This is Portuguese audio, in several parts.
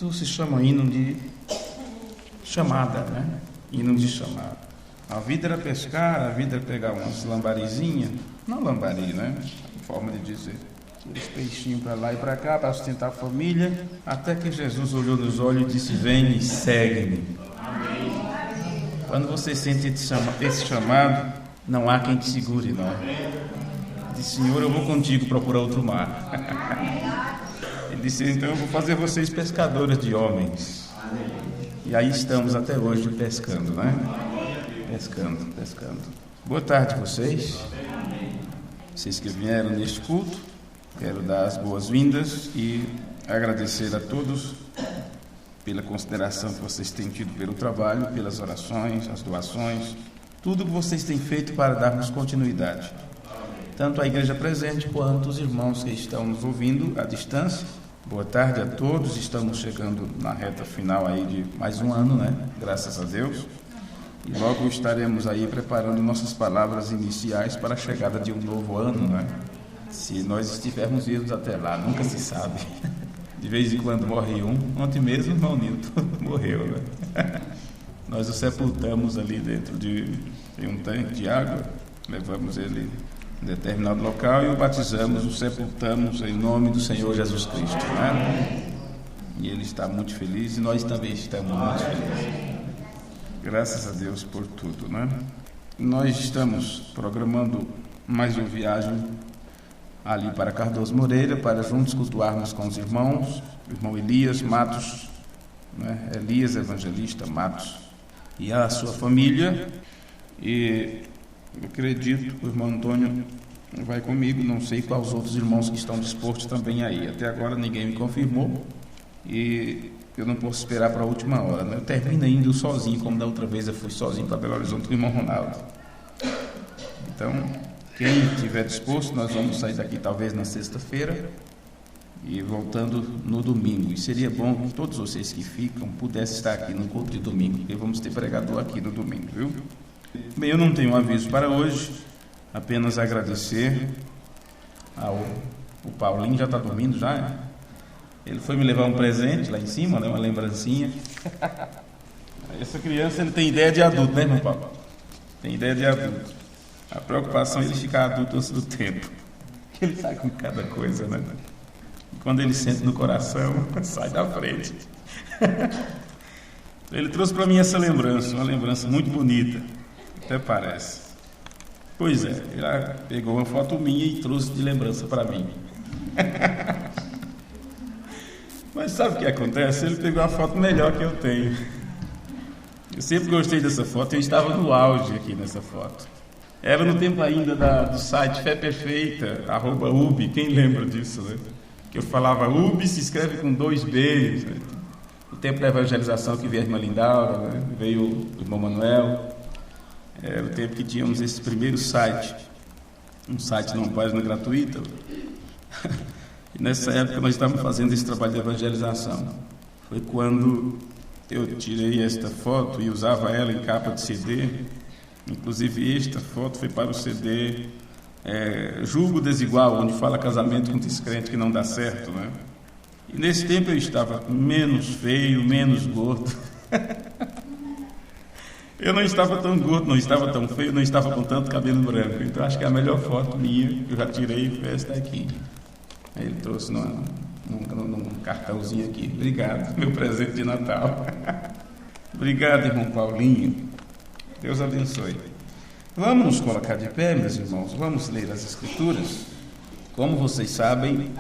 Isso se chama hino de chamada, né? Hino de chamada. A vida era pescar, a vida era pegar umas lambarizinhas, não lambari, né? Forma de dizer. Os peixinhos para lá e para cá, para sustentar a família, até que Jesus olhou nos olhos e disse: vem e segue-me. Quando você sente esse chamado, não há quem te segure, não. Diz: Senhor, eu vou contigo procurar outro mar. Ele disse: então eu vou fazer vocês pescadores de homens. E aí estamos até hoje pescando, né? Pescando. Boa tarde a vocês. Vocês que vieram neste culto, quero dar as boas-vindas e agradecer a todos pela consideração que vocês têm tido pelo trabalho, pelas orações, as doações, tudo que vocês têm feito para darmos continuidade. Tanto a igreja presente quanto os irmãos que estão nos ouvindo à distância. Boa tarde a todos. Estamos chegando na reta final aí de mais um ano, né? Graças a Deus. E logo estaremos aí preparando nossas palavras iniciais para a chegada de um novo ano, né? Se nós estivermos vivos até lá, nunca se sabe. De vez em quando morre um. Ontem mesmo o irmão Nilton morreu, né? Nós o sepultamos ali dentro de um tanque de água, levamos ele em determinado local e o batizamos, o sepultamos em nome do Senhor Jesus Cristo, né? E ele está muito feliz e nós também estamos muito felizes. Graças a Deus por tudo, né? Nós estamos programando mais uma viagem ali para Cardoso Moreira, para juntos cultuarmos com os irmãos, o irmão Elias Matos, né? Elias Evangelista Matos, e a sua família. E eu acredito que o irmão Antônio vai comigo, não sei quais outros irmãos que estão dispostos também aí. Até agora ninguém me confirmou e eu não posso esperar para a última hora, né? Eu termino indo sozinho, como da outra vez eu fui sozinho para Belo Horizonte com o irmão Ronaldo. Então, quem estiver disposto, nós vamos sair daqui talvez na sexta-feira e voltando no domingo. E seria bom que todos vocês que ficam pudessem estar aqui no culto de domingo, porque vamos ter pregador aqui no domingo, viu? Bem, eu não tenho aviso para hoje, apenas agradecer o Paulinho, já está dormindo já, né? Ele foi me levar um presente lá em cima, né? Uma lembrancinha. Essa criança, ele tem ideia de adulto, né, irmão Paulo? Tem ideia de adulto. A preocupação é ele ficar adulto antes do tempo. Ele sai com cada coisa, né? E quando ele sente no coração, sai da frente. Ele trouxe para mim essa lembrança, uma lembrança muito bonita, até parece. Pois é, ele pegou uma foto minha e trouxe de lembrança para mim. Mas sabe o que acontece? Ele pegou uma foto melhor que eu tenho. Eu sempre gostei dessa foto, eu estava no auge aqui nessa foto. Era no tempo ainda do site Fé Perfeita, @UB, quem lembra disso, né? Que eu falava, UB se escreve com 2 B's, né? O tempo da evangelização que veio a irmã Lindaura, né? Veio o irmão Manuel. Era o tempo que tínhamos esse primeiro site, um site numa página gratuita. E nessa época nós estávamos fazendo esse trabalho de evangelização. Foi quando eu tirei esta foto e usava ela em capa de CD. Inclusive esta foto foi para o CD Julgo Desigual, onde fala casamento com descrente que não dá certo, né? E nesse tempo eu estava menos feio, menos gordo. Eu não estava tão gordo, não estava tão feio, não estava com tanto cabelo branco. Então acho que a melhor foto minha que eu já tirei foi esta aqui. Ele trouxe num cartãozinho aqui. Obrigado, meu presente de Natal. Obrigado, irmão Paulinho. Deus abençoe. Vamos nos colocar de pé, meus irmãos. Vamos ler as Escrituras. Como vocês sabem,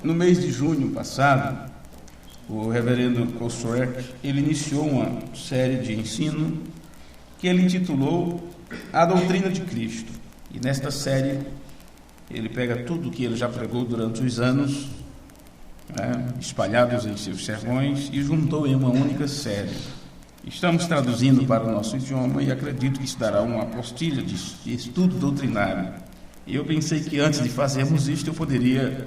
no mês de junho passado, o reverendo Kossuek, ele iniciou uma série de ensino que ele intitulou A Doutrina de Cristo. E nesta série, ele pega tudo o que ele já pregou durante os anos, né, espalhados em seus sermões, e juntou em uma única série. Estamos traduzindo para o nosso idioma e acredito que isso dará uma apostilha de estudo doutrinário. E eu pensei que antes de fazermos isto, eu poderia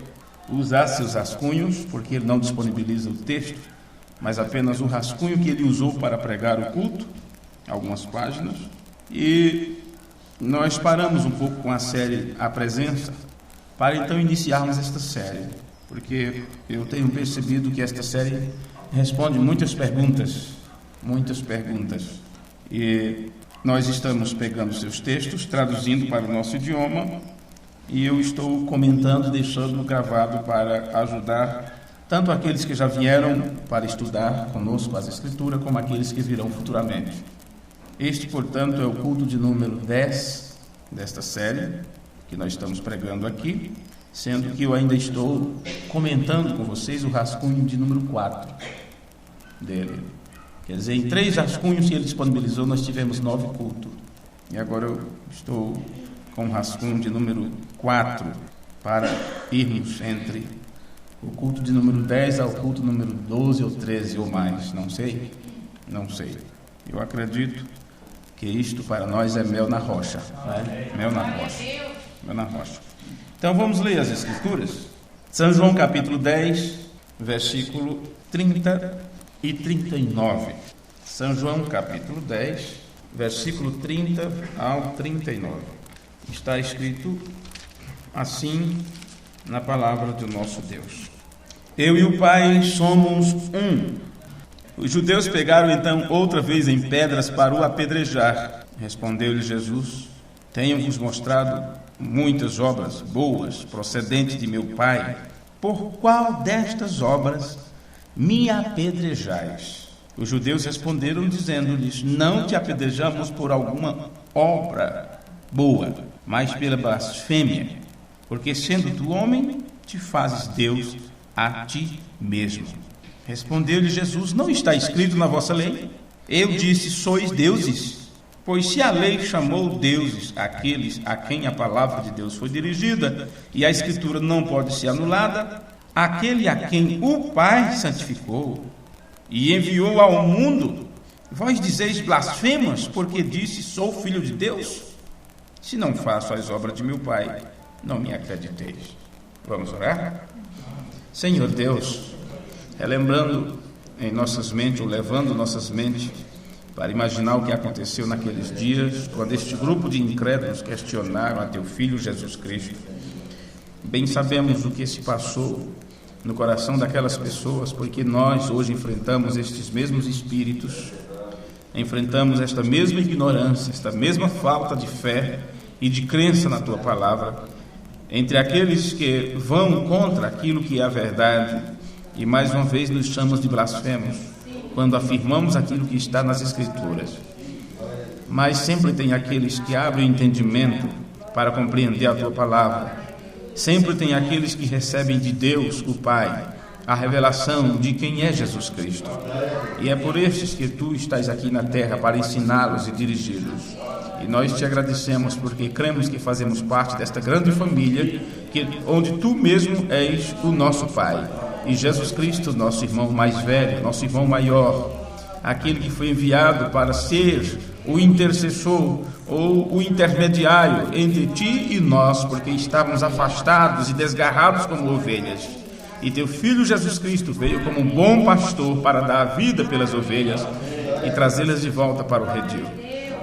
usar seus rascunhos, porque ele não disponibiliza o texto, mas apenas o rascunho que ele usou para pregar o culto, algumas páginas. E nós paramos um pouco com a série A Presença, para então iniciarmos esta série. porque eu tenho percebido que esta série responde muitas perguntas, e nós estamos pegando seus textos, traduzindo para o nosso idioma, e eu estou comentando, deixando gravado para ajudar tanto aqueles que já vieram para estudar conosco as Escrituras, como aqueles que virão futuramente. Este, portanto, é o culto de número 10 desta série que nós estamos pregando aqui, sendo que eu ainda estou comentando com vocês o rascunho de número 4 dele. Quer dizer, em 3 rascunhos que ele disponibilizou, nós tivemos 9 cultos. E agora eu estou com o rascunho de número 4 para irmos entre o culto de número 10 ao culto número 12 ou 13 ou mais. Não sei. Eu acredito que isto para nós é mel na rocha. Mel na rocha. Então vamos ler as Escrituras. São João capítulo 10, versículo 30 e 39. São João capítulo 10, versículo 30 ao 39. Está escrito assim na palavra do nosso Deus: Eu e o Pai somos um. Os judeus pegaram então outra vez em pedras para o apedrejar. Respondeu-lhe Jesus: Tenho-vos mostrado muitas obras boas procedentes de meu Pai. Por qual destas obras me apedrejais? Os judeus responderam, dizendo-lhes: Não te apedrejamos por alguma obra boa, mas pela blasfêmia, porque sendo tu homem, te fazes Deus a ti mesmo. Respondeu-lhe Jesus: Não está escrito na vossa lei? Eu disse: Sois deuses. Pois se a lei chamou deuses aqueles a quem a palavra de Deus foi dirigida, e a Escritura não pode ser anulada, aquele a quem o Pai santificou e enviou ao mundo, vós dizeis blasfemas, porque disse: Sou filho de Deus? Se não faço as obras de meu Pai, não me acrediteis. Vamos orar? Senhor Deus, relembrando em nossas mentes, ou levando nossas mentes para imaginar o que aconteceu naqueles dias, quando este grupo de incrédulos questionaram a teu Filho Jesus Cristo. Bem sabemos o que se passou no coração daquelas pessoas, porque nós hoje enfrentamos estes mesmos espíritos, enfrentamos esta mesma ignorância, esta mesma falta de fé e de crença na tua palavra, entre aqueles que vão contra aquilo que é a verdade, e mais uma vez nos chamamos de blasfemos quando afirmamos aquilo que está nas Escrituras. Mas sempre tem aqueles que abrem o entendimento para compreender a tua palavra. Sempre tem aqueles que recebem de Deus, o Pai, a revelação de quem é Jesus Cristo. E é por estes que tu estás aqui na terra para ensiná-los e dirigi-los. E nós te agradecemos porque cremos que fazemos parte desta grande família, onde tu mesmo és o nosso Pai. E Jesus Cristo, nosso irmão mais velho, nosso irmão maior, aquele que foi enviado para ser o intercessor ou o intermediário entre ti e nós, porque estávamos afastados e desgarrados como ovelhas. E teu Filho Jesus Cristo veio como um bom pastor para dar a vida pelas ovelhas e trazê-las de volta para o redil.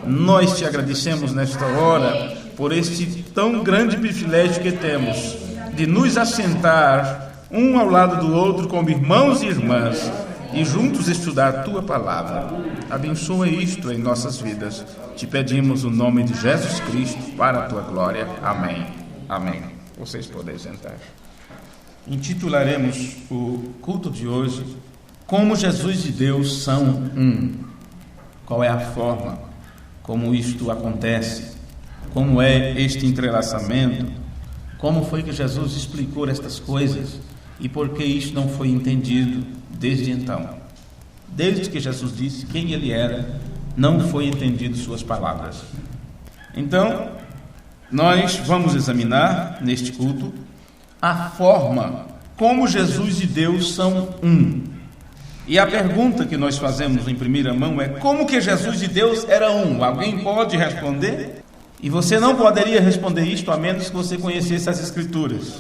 Nós te agradecemos nesta hora por este tão grande privilégio que temos de nos assentar um ao lado do outro como irmãos e irmãs e juntos estudar a tua palavra. Abençoa isto em nossas vidas. Te pedimos o nome de Jesus Cristo para a tua glória. Amém. Amém. Vocês podem sentar. Intitularemos o culto de hoje: Como Jesus e Deus são um. Qual é a forma como isto acontece? Como é este entrelaçamento? Como foi que Jesus explicou estas coisas? E por que isto não foi entendido desde então? Desde que Jesus disse quem ele era, não foi entendido suas palavras. Então, nós vamos examinar neste culto a forma como Jesus e Deus são um. E a pergunta que nós fazemos em primeira mão é: como que Jesus e Deus eram um? Alguém pode responder? E você não poderia responder isto a menos que você conhecesse as Escrituras.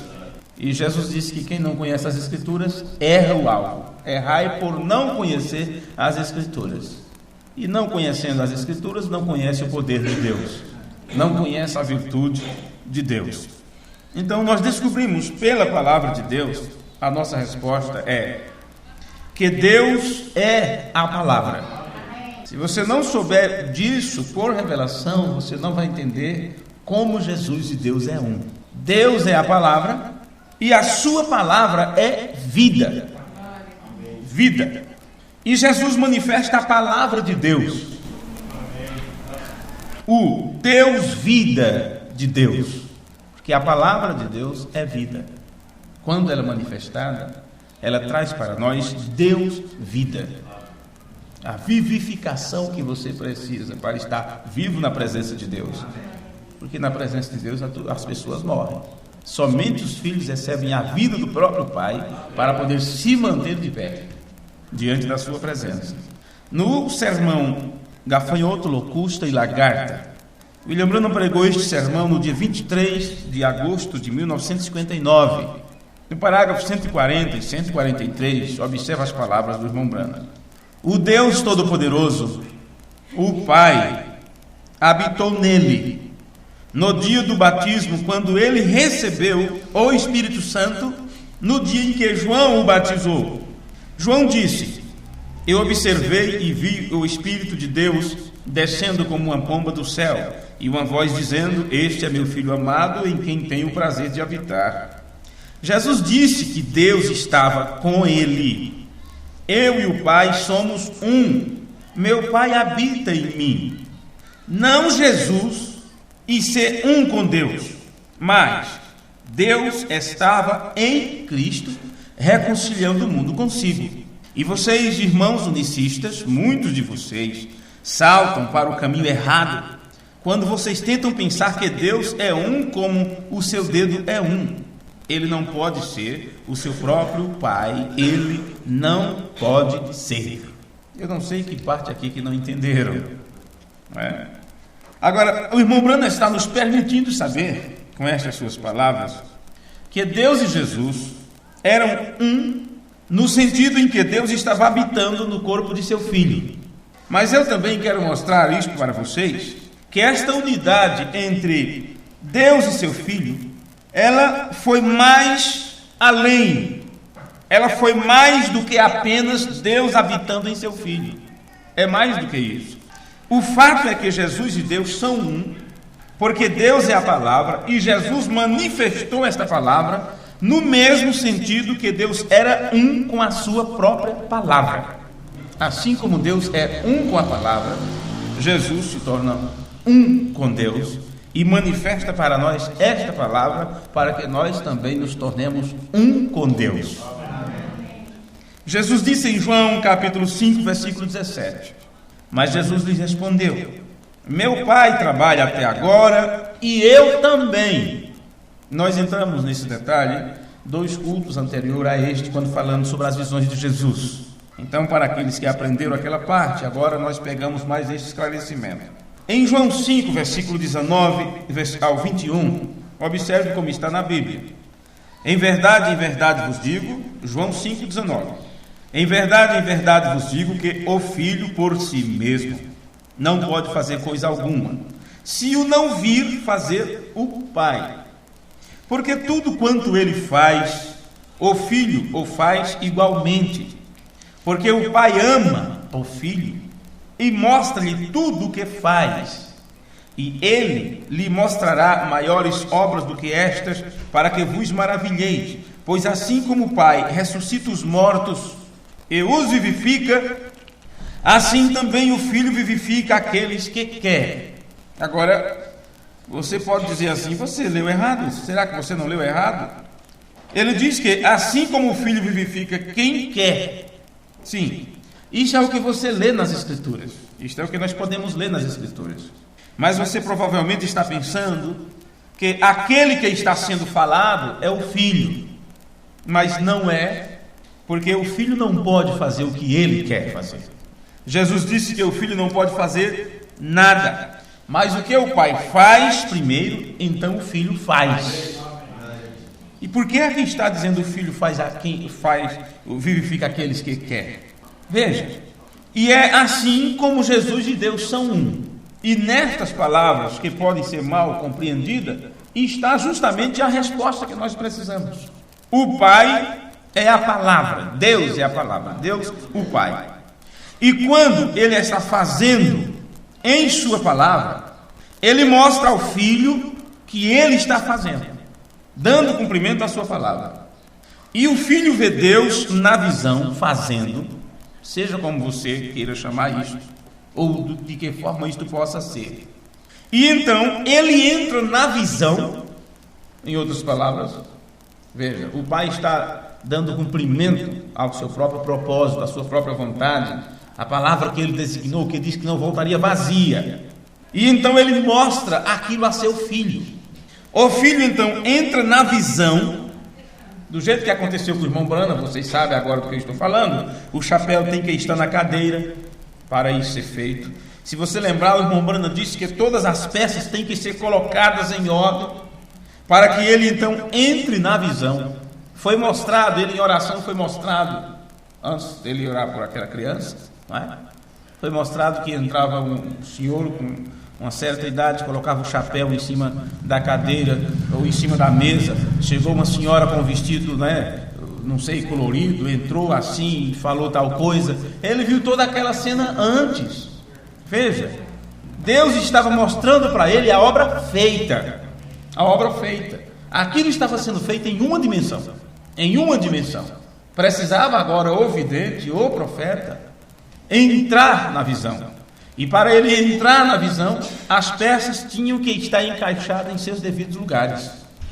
E Jesus disse que quem não conhece as Escrituras erra o alvo. Errai por não conhecer as Escrituras. E não conhecendo as Escrituras, não conhece o poder de Deus. Não conhece a virtude de Deus. Então nós descobrimos pela palavra de Deus a nossa resposta é que Deus é a palavra. Se você não souber disso por revelação, você não vai entender como Jesus e Deus é um. Deus é a palavra e a sua palavra é vida. Vida. E Jesus manifesta a palavra de Deus. O Deus vida de Deus. Porque a palavra de Deus é vida. Quando ela é manifestada, ela traz para nós Deus vida. A vivificação que você precisa para estar vivo na presença de Deus. Porque na presença de Deus as pessoas morrem. Somente os filhos recebem a vida do próprio Pai para poder se manter de pé diante da sua presença. No sermão Gafanhoto, Locusta e Lagarta, William Branham pregou este sermão no dia 23 de agosto de 1959. No parágrafo 140 e 143, observa as palavras do irmão Branham. O Deus Todo-Poderoso, o Pai, habitou nele no dia do batismo, quando ele recebeu o Espírito Santo, no dia em que João o batizou. João disse: eu observei e vi o Espírito de Deus descendo como uma pomba do céu, e uma voz dizendo: este é meu Filho amado, em quem tenho o prazer de habitar. Jesus disse que Deus estava com ele. Eu e o Pai somos um. Meu Pai habita em mim. Não Jesus e ser um com Deus, mas Deus estava em Cristo, reconciliando o mundo consigo. E vocês, irmãos unicistas, muitos de vocês saltam para o caminho errado quando vocês tentam pensar que Deus é um como o seu dedo é um. Ele não pode ser o seu próprio Pai, ele não pode ser. Eu não sei que parte aqui que não entenderam, não é? Agora, o irmão Branham está nos permitindo saber, com estas suas palavras, que Deus e Jesus eram um, no sentido em que Deus estava habitando no corpo de seu Filho. Mas eu também quero mostrar isso para vocês, que esta unidade entre Deus e seu Filho, ela foi mais além. Ela foi mais do que apenas Deus habitando em seu Filho. É mais do que isso. O fato é que Jesus e Deus são um, porque Deus é a palavra e Jesus manifestou esta palavra no mesmo sentido que Deus era um com a sua própria palavra. Assim como Deus é um com a palavra, Jesus se torna um com Deus e manifesta para nós esta palavra para que nós também nos tornemos um com Deus. Jesus disse em João capítulo 5, versículo 17: mas Jesus lhes respondeu: meu Pai trabalha até agora e eu também. Nós entramos nesse detalhe 2 cultos anteriores a este, quando falamos sobre as visões de Jesus. Então, para aqueles que aprenderam aquela parte, agora nós pegamos mais este esclarecimento. Em João 5, versículo 19 ao 21, observe como está na Bíblia. Em verdade vos digo, João 5, 19. Em verdade vos digo que o Filho por si mesmo não pode fazer coisa alguma, se o não vir fazer o Pai. Porque tudo quanto ele faz, o Filho o faz igualmente. Porque o Pai ama o Filho e mostra-lhe tudo o que faz. E ele lhe mostrará maiores obras do que estas, para que vos maravilheis. Pois assim como o Pai ressuscita os mortos e os vivifica, assim também o Filho vivifica aqueles que quer. Agora, você pode dizer assim: você leu errado? Será que você não leu errado? Ele diz que assim como o Filho vivifica quem quer. Sim, isso é o que você lê nas Escrituras. Isto é o que nós podemos ler nas Escrituras. Mas você provavelmente está pensando que aquele que está sendo falado é o Filho. Mas não é, porque o Filho não pode fazer o que ele quer fazer. Jesus disse que o Filho não pode fazer nada, mas o que o Pai faz primeiro, então o Filho faz. E por que é que está dizendo o Filho vivifica aqueles que quer? Veja, e é assim como Jesus e Deus são um. E nestas palavras, que podem ser mal compreendidas, está justamente a resposta que nós precisamos. O Pai é a palavra. Deus é a palavra. Deus, o Pai. E quando ele está fazendo em sua palavra, ele mostra ao Filho que ele está fazendo, dando cumprimento à sua palavra. E o Filho vê Deus na visão fazendo, seja como você queira chamar isso, ou de que forma isto possa ser. E então ele entra na visão, em outras palavras, veja, o Pai está dando cumprimento ao seu próprio propósito, à sua própria vontade, a palavra que ele designou, que diz que não voltaria vazia. E então ele mostra aquilo a seu Filho. O Filho então entra na visão, do jeito que aconteceu com o irmão Brana, vocês sabem agora do que eu estou falando, o chapéu tem que estar na cadeira para isso ser feito. Se você lembrar, o irmão Brana disse que todas as peças têm que ser colocadas em ordem, para que ele então entre na visão. Foi mostrado, ele em oração foi mostrado, antes dele orar por aquela criança, não é? Foi mostrado que entrava um senhor com uma certa idade, colocava o chapéu em cima da cadeira ou em cima da mesa. Chegou uma senhora com um vestido, não sei, colorido, entrou assim, falou tal coisa. Ele viu toda aquela cena antes. Veja, Deus estava mostrando para ele a obra feita. A obra feita. Aquilo estava sendo feito em uma dimensão. Em uma dimensão. Precisava agora o vidente, o profeta, entrar na visão. E para ele entrar na visão, as peças tinham que estar encaixadas em seus devidos lugares.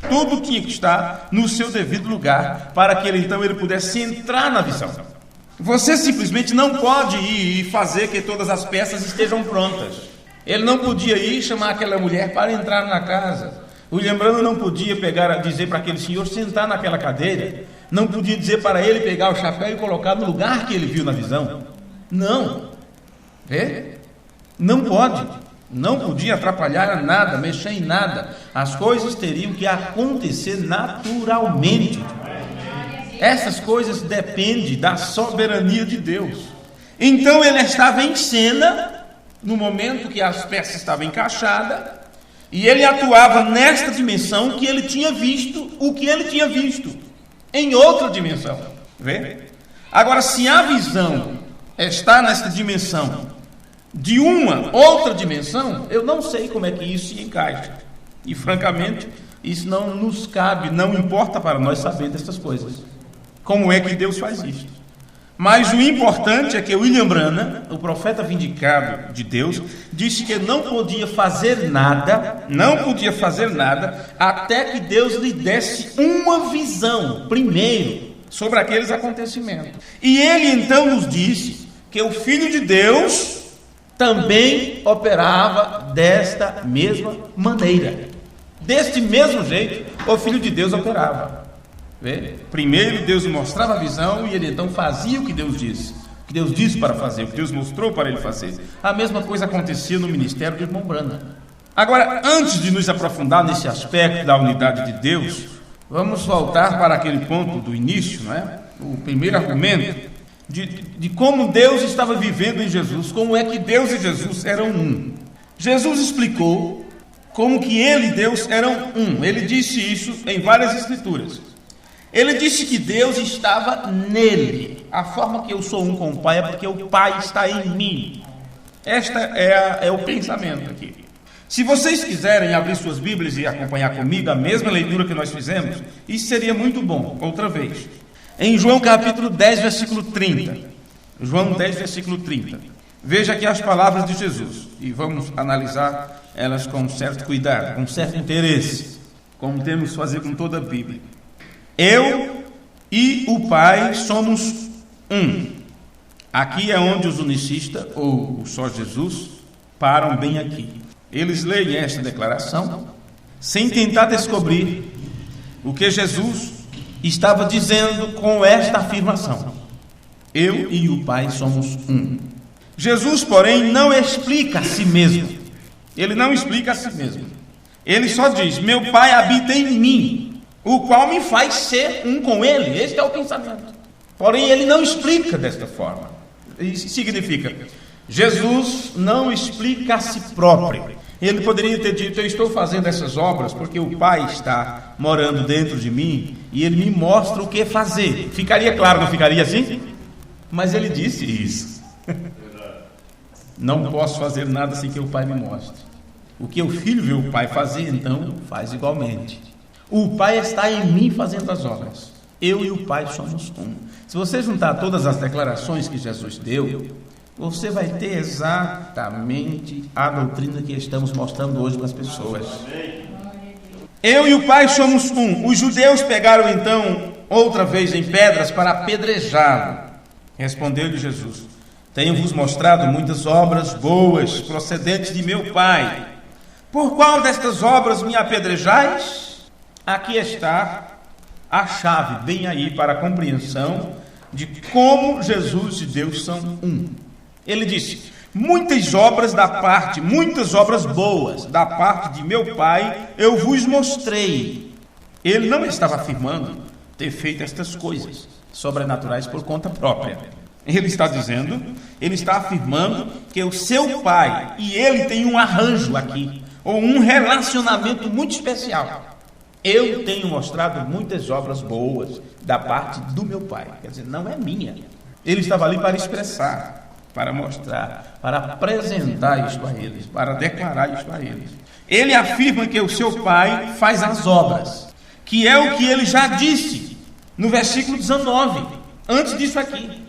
Tudo tinha que estar no seu devido lugar, para que ele pudesse entrar na visão. Você simplesmente não pode ir e fazer que todas as peças estejam prontas. Ele não podia ir chamar aquela mulher para entrar na casa. O William Branham não podia dizer para aquele senhor sentar naquela cadeira. Não podia dizer para ele pegar o chapéu e colocar no lugar que ele viu na visão. Não. Não pode. Não podia atrapalhar nada, mexer em nada. As coisas teriam que acontecer naturalmente. Essas coisas dependem da soberania de Deus. Então ele estava em cena, no momento que as peças estavam encaixadas, e ele atuava nesta dimensão que ele tinha visto, o que ele tinha visto, em outra dimensão. Vê? Agora, se a visão está nesta dimensão, de uma outra dimensão, eu não sei como é que isso se encaixa. E, francamente, isso não nos cabe, não importa para nós saber dessas coisas. Como é que Deus faz isso? Mas o importante é que William Branham, o profeta vindicado de Deus, disse que não podia fazer nada, até que Deus lhe desse uma visão, primeiro, sobre aqueles acontecimentos. E ele então nos disse que o Filho de Deus também operava desta mesma maneira. Deste mesmo jeito, o Filho de Deus operava. Vê? Primeiro Deus mostrava a visão e ele então fazia o que Deus disse. O que Deus disse para fazer, o que Deus mostrou para ele fazer. A mesma coisa acontecia no ministério do irmão Branham. Agora, antes de nos aprofundar nesse aspecto da unidade de Deus, vamos voltar para aquele ponto do início, não é? O primeiro argumento de como Deus estava vivendo em Jesus, como é que Deus e Jesus eram um. Jesus explicou como que ele e Deus eram um. Ele disse isso em várias escrituras. Ele disse que Deus estava nele. A forma que eu sou um com o Pai é porque o Pai está em mim. Esta é o pensamento aqui. Se vocês quiserem abrir suas Bíblias e acompanhar comigo a mesma leitura que nós fizemos, isso seria muito bom, outra vez. Em João capítulo 10, versículo 30. João 10, versículo 30. Veja aqui as palavras de Jesus. E vamos analisar elas com certo cuidado, com certo interesse, como temos que fazer com toda a Bíblia. Eu e o Pai somos um. Aqui é onde os unicistas, ou só Jesus, param bem aqui. Eles leem esta declaração sem tentar descobrir o que Jesus estava dizendo com esta afirmação. Eu e o Pai somos um. Jesus, porém, não explica a si mesmo. Ele não explica a si mesmo. Ele só diz: meu Pai habita em mim, o qual me faz ser um com ele. Este é o pensamento. Porém, ele não explica desta forma. Isso significa, Jesus não explica a si próprio. Ele poderia ter dito: eu estou fazendo essas obras porque o Pai está morando dentro de mim e Ele me mostra o que fazer. Ficaria claro, não ficaria assim? Mas Ele disse isso. Não posso fazer nada sem que o Pai me mostre. O que o Filho vê o Pai fazer, então faz igualmente. O Pai está em mim fazendo as obras. Eu e o Pai somos um. Se você juntar todas as declarações que Jesus deu, você vai ter exatamente a doutrina que estamos mostrando hoje para as pessoas. Eu e o Pai somos um. Os judeus pegaram então outra vez em pedras para apedrejá-lo. Respondeu-lhe Jesus: tenho-vos mostrado muitas obras boas procedentes de meu Pai. Por qual destas obras me apedrejais? Aqui está a chave, bem aí, para a compreensão de como Jesus e Deus são um. Ele disse: muitas obras boas da parte de meu Pai eu vos mostrei. Ele não estava afirmando ter feito estas coisas sobrenaturais por conta própria. Ele está afirmando que o seu Pai e ele têm um arranjo aqui, ou um relacionamento muito especial. Eu tenho mostrado muitas obras boas da parte do meu Pai. Quer dizer, não é minha. Ele estava ali para expressar, para mostrar, para apresentar isto a eles, para declarar isto a eles. Ele afirma que o seu Pai faz as obras, que é o que ele já disse no versículo 19, antes disso aqui.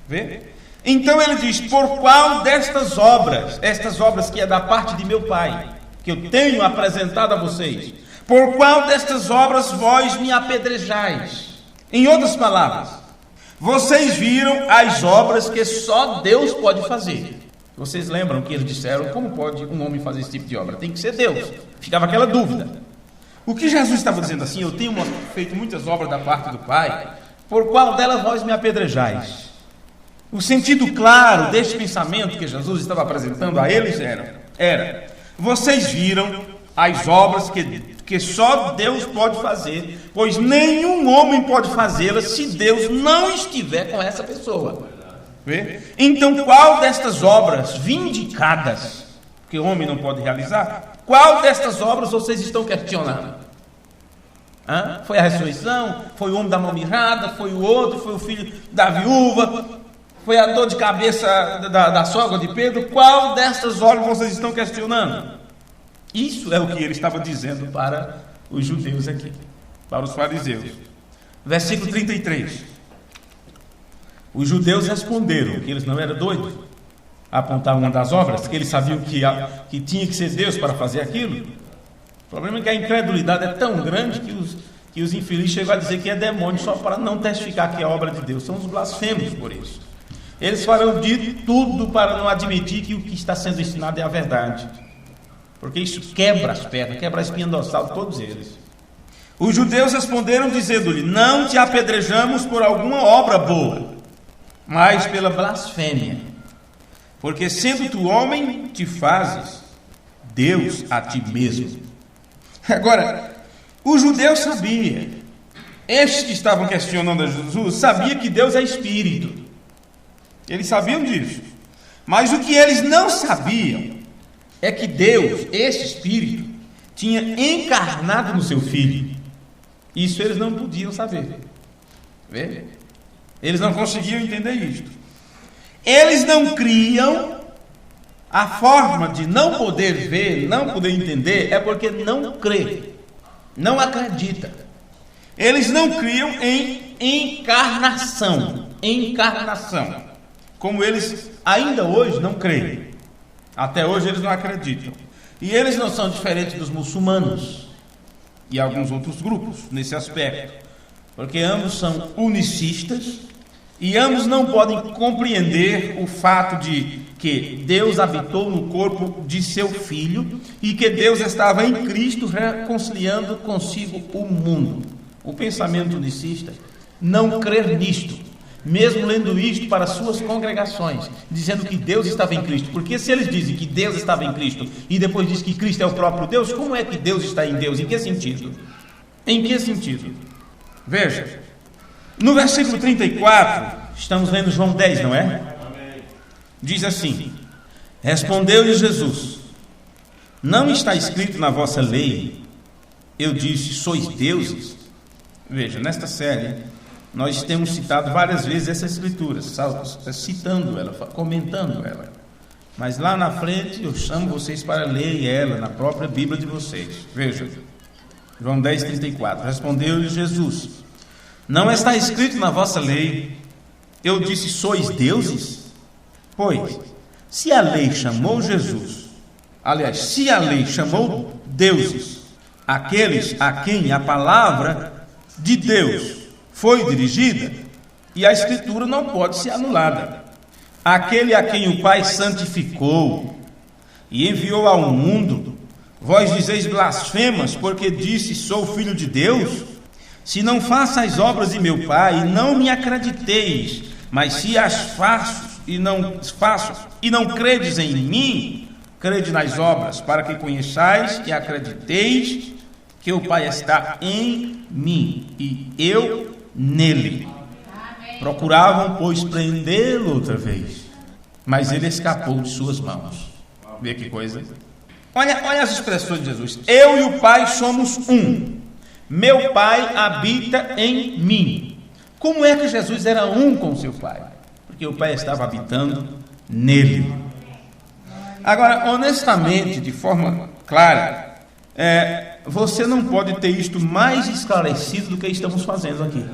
Vê? Então ele diz: por qual destas obras, estas obras que é da parte de meu Pai, que eu tenho apresentado a vocês, por qual destas obras vós me apedrejais? Em outras palavras, vocês viram as obras que só Deus pode fazer. Vocês lembram que eles disseram: como pode um homem fazer esse tipo de obra? Tem que ser Deus. Ficava aquela dúvida. O que Jesus estava dizendo assim: eu tenho feito muitas obras da parte do Pai, por qual delas vós me apedrejais? O sentido claro deste pensamento que Jesus estava apresentando a eles era: vocês viram as obras que só Deus pode fazer, pois nenhum homem pode fazê-las se Deus não estiver com essa pessoa. Vê? Então, qual destas obras vindicadas, que o homem não pode realizar, qual destas obras vocês estão questionando? Foi a ressurreição? Foi o homem da mão mirrada? Foi o outro? Foi o filho da viúva? Foi a dor de cabeça da sogra de Pedro? Qual destas obras vocês estão questionando? Isso é o que ele estava dizendo para os judeus aqui, para os fariseus. Versículo 33. Os judeus responderam que eles não eram doidos a apontar uma das obras, que eles sabiam que tinha que ser Deus para fazer aquilo. O problema é que a incredulidade é tão grande que os infelizes chegam a dizer que é demônio só para não testificar que é obra de Deus. São os blasfemos por isso. Eles farão de tudo para não admitir que o que está sendo ensinado é a verdade. Porque isso quebra as pernas, quebra a espinha dorsal de todos eles. Os judeus responderam dizendo-lhe: não te apedrejamos por alguma obra boa, mas pela blasfêmia. Porque sendo tu homem, te fazes Deus a ti mesmo. Agora, os judeus sabiam, estes que estavam questionando a Jesus, sabiam que Deus é Espírito. Eles sabiam disso. Mas o que eles não sabiam é que Deus, este Espírito, tinha encarnado no seu Filho. Isso eles não podiam saber. Vê? Eles não conseguiam entender isto. Eles não criam. A forma de não poder ver, não poder entender, é porque não crê, não acredita. Eles não criam em encarnação. Encarnação. Como eles ainda hoje não creem. Até hoje eles não acreditam. E eles não são diferentes dos muçulmanos e alguns outros grupos nesse aspecto. Porque ambos são unicistas e ambos não podem compreender o fato de que Deus habitou no corpo de seu Filho e que Deus estava em Cristo reconciliando consigo o mundo. O pensamento unicista não crer nisto, mesmo lendo isto para suas congregações, dizendo que Deus estava em Cristo. Porque se eles dizem que Deus estava em Cristo e depois diz que Cristo é o próprio Deus, como é que Deus está em Deus? Em que sentido? Em que sentido? Veja, no versículo 34, estamos lendo João 10, não é? Diz assim: respondeu-lhe Jesus: não está escrito na vossa lei, eu disse, sois deuses? Veja, nesta série, nós temos citado várias vezes essa escritura, citando ela, comentando ela. Mas lá na frente, eu chamo vocês para ler ela na própria Bíblia de vocês. Veja, João 10:34. Respondeu-lhe Jesus, não está escrito na vossa lei, eu disse, sois deuses? Pois, se a lei chamou Jesus, aliás, se a lei chamou deuses, aqueles a quem a palavra de Deus foi dirigida, e a Escritura não pode ser anulada. Aquele a quem o Pai santificou e enviou ao mundo, vós dizeis blasfemas, porque disse, sou filho de Deus? Se não faço as obras de meu Pai, não me acrediteis, mas se as faço e não credes em mim, crede nas obras, para que conheçais e acrediteis que o Pai está em mim e eu nele. Procuravam, pois, prendê-lo outra vez, mas ele escapou de suas mãos. Vê que coisa. Olha as expressões de Jesus. Eu e o Pai somos um. Meu Pai habita em mim. Como é que Jesus era um com seu Pai? Porque o Pai estava habitando nele. Agora, honestamente, de forma clara, você não pode ter isto mais esclarecido do que estamos fazendo aqui.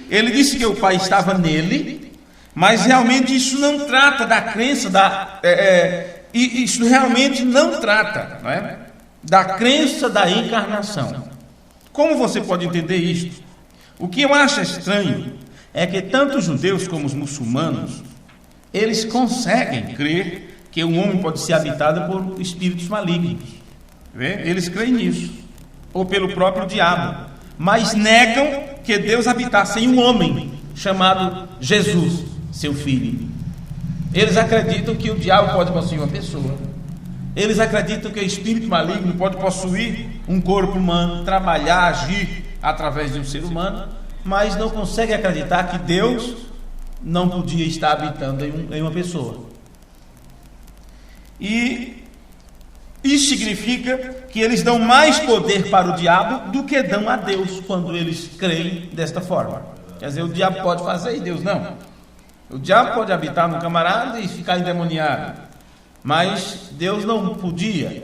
Ele disse que o Pai estava nele, mas realmente isso não trata da crença, isso realmente não trata, não é? Da crença da encarnação. Como você pode entender isto? O que eu acho estranho é que tanto os judeus como os muçulmanos, eles conseguem crer que o homem pode ser habitado por espíritos malignos. Eles creem nisso, ou pelo próprio diabo, mas negam que Deus habitasse em um homem chamado Jesus, seu filho. Eles acreditam que o diabo pode possuir uma pessoa. Eles acreditam que o espírito maligno pode possuir um corpo humano, trabalhar, agir através de um ser humano, mas não conseguem acreditar que Deus não podia estar habitando em uma pessoa. E isso significa que eles dão mais poder para o diabo do que dão a Deus, quando eles creem desta forma. Quer dizer, o diabo pode fazer e Deus não. O diabo pode habitar no camarada e ficar endemoniado, mas Deus não podia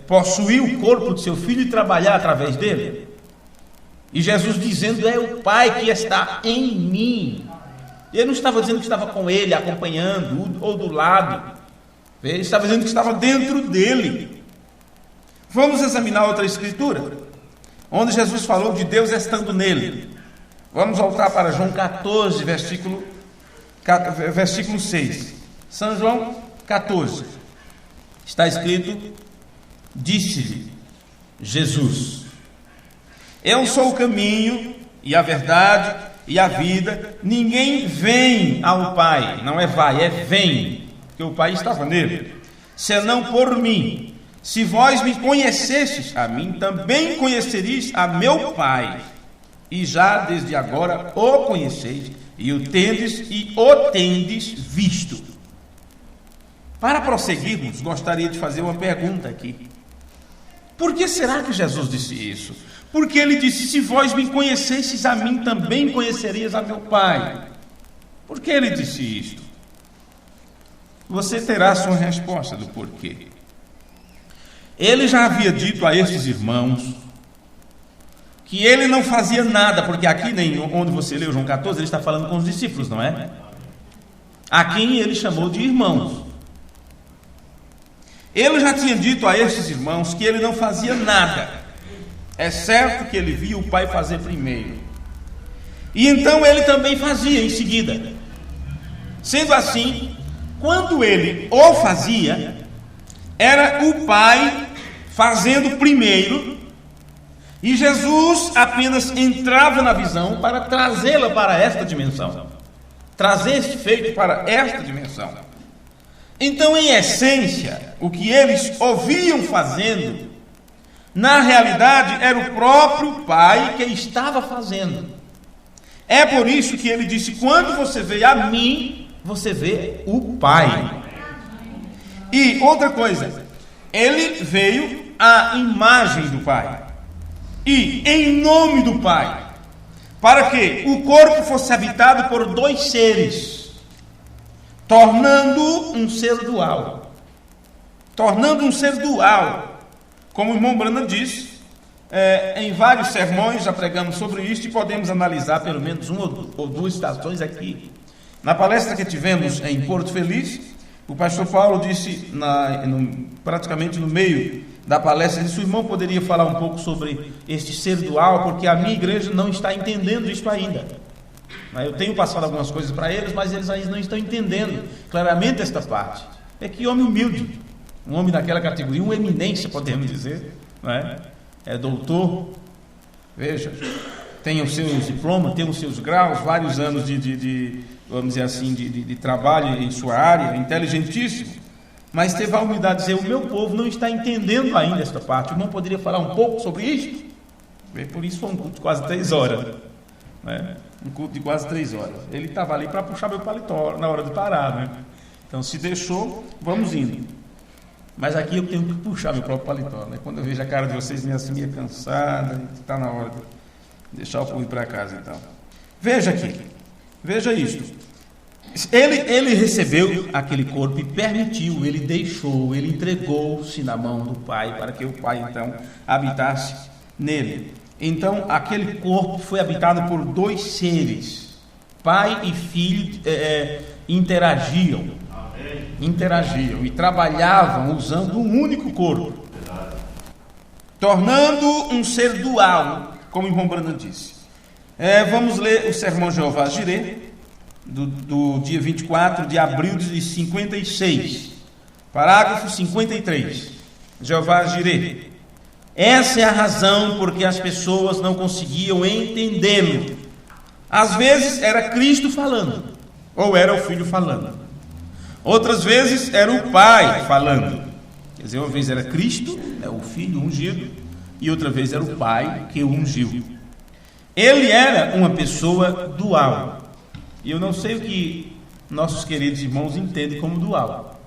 possuir o corpo de seu filho e trabalhar através dele. E Jesus dizendo, é o Pai que está em mim. Ele não estava dizendo que estava com ele, acompanhando, ou do lado. Ele estava dizendo que estava dentro dele. Vamos examinar outra escritura, onde Jesus falou de Deus estando nele. Vamos voltar para João 14, versículo 6. São João 14. Está escrito, disse-lhe Jesus, eu sou o caminho e a verdade e a vida, ninguém vem ao Pai, não é vai, é vem, porque o Pai estava nele, senão por mim. Se vós me conhecestes a mim, também conhecereis a meu Pai, e já desde agora o conheceis, e o tendes visto. Para prosseguirmos, gostaria de fazer uma pergunta aqui. Por que será que Jesus disse isso? Porque ele disse, se vós me conhecesseis a mim, também conhecereis a meu Pai. Por que ele disse isto? Você terá sua resposta do porquê. Ele já havia dito a estes irmãos que ele não fazia nada, porque aqui, nem onde você leu João 14, ele está falando com os discípulos, não é? A quem ele chamou de irmãos. Ele já tinha dito a estes irmãos que ele não fazia nada, é certo que ele via o Pai fazer primeiro, e então ele também fazia em seguida. Sendo assim, quando ele o fazia, era o Pai fazendo primeiro, e Jesus apenas entrava na visão para trazê-la para esta dimensão, trazer esse feito para esta dimensão. Então, em essência, o que eles ouviam fazendo, na realidade, era o próprio Pai que estava fazendo. É por isso que ele disse, quando você vê a mim, você vê o Pai. E outra coisa, ele veio à imagem do Pai e em nome do Pai, para que o corpo fosse habitado por dois seres, tornando um ser dual. Tornando um ser dual. Como o irmão Branham disse, em vários sermões já pregamos sobre isso e podemos analisar pelo menos uma ou duas citações aqui. Na palestra que tivemos em Porto Feliz, o pastor Paulo disse, praticamente no meio da palestra, disse: o irmão poderia falar um pouco sobre este ser dual, porque a minha igreja não está entendendo isso ainda. Eu tenho passado algumas coisas para eles, mas eles ainda não estão entendendo claramente esta parte. É que homem humilde, um homem daquela categoria, uma eminência, podemos dizer, não é? É doutor, veja, tem os seus diplomas, tem os seus graus, vários anos vamos dizer assim, de trabalho em sua área, inteligentíssimo, mas teve a humildade de dizer: o meu povo não está entendendo ainda esta parte. O irmão poderia falar um pouco sobre isso? Por isso foi um culto de quase 3 horas, né? Um culto de quase 3 horas. Ele estava ali para puxar meu paletó na hora de parar, né? Então, se deixou, vamos indo. Mas aqui eu tenho que puxar meu próprio paletó, né? Quando eu vejo a cara de vocês meio assim, meio cansada, está na hora de deixar o povo ir para casa, então. Veja aqui, veja isto. Ele recebeu aquele corpo e permitiu, ele deixou, ele entregou-se na mão do Pai, para que o Pai então habitasse nele. Então aquele corpo foi habitado por dois seres, Pai e Filho, interagiam e trabalhavam usando um único corpo, tornando um ser dual, como o irmão Branham disse. Vamos ler o sermão Jeová Jireh, do dia 24 de abril de 56, parágrafo 53. Jeová Jireh: essa é a razão porque as pessoas não conseguiam entendê-lo. Às vezes era Cristo falando, ou era o Filho falando. Outras vezes era o Pai falando. Quer dizer, uma vez era Cristo, o Filho ungido, e outra vez era o Pai que o ungiu. Ele era uma pessoa dual. E eu não sei o que nossos queridos irmãos entendem como dual.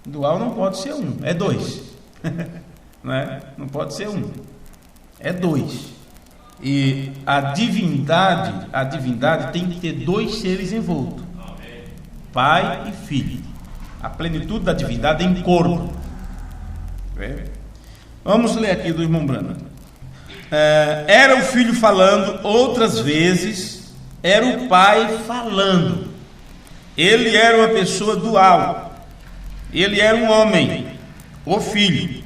Dual não pode ser um, é dois. Não é? Não pode ser um, é dois. E a divindade tem que ter dois seres envoltos: Pai e Filho. A plenitude da divindade em corpo. Vamos ler aqui do irmão Branham. Era o Filho falando, outras vezes era o Pai falando. Ele era uma pessoa dual. Ele era um homem, o Filho.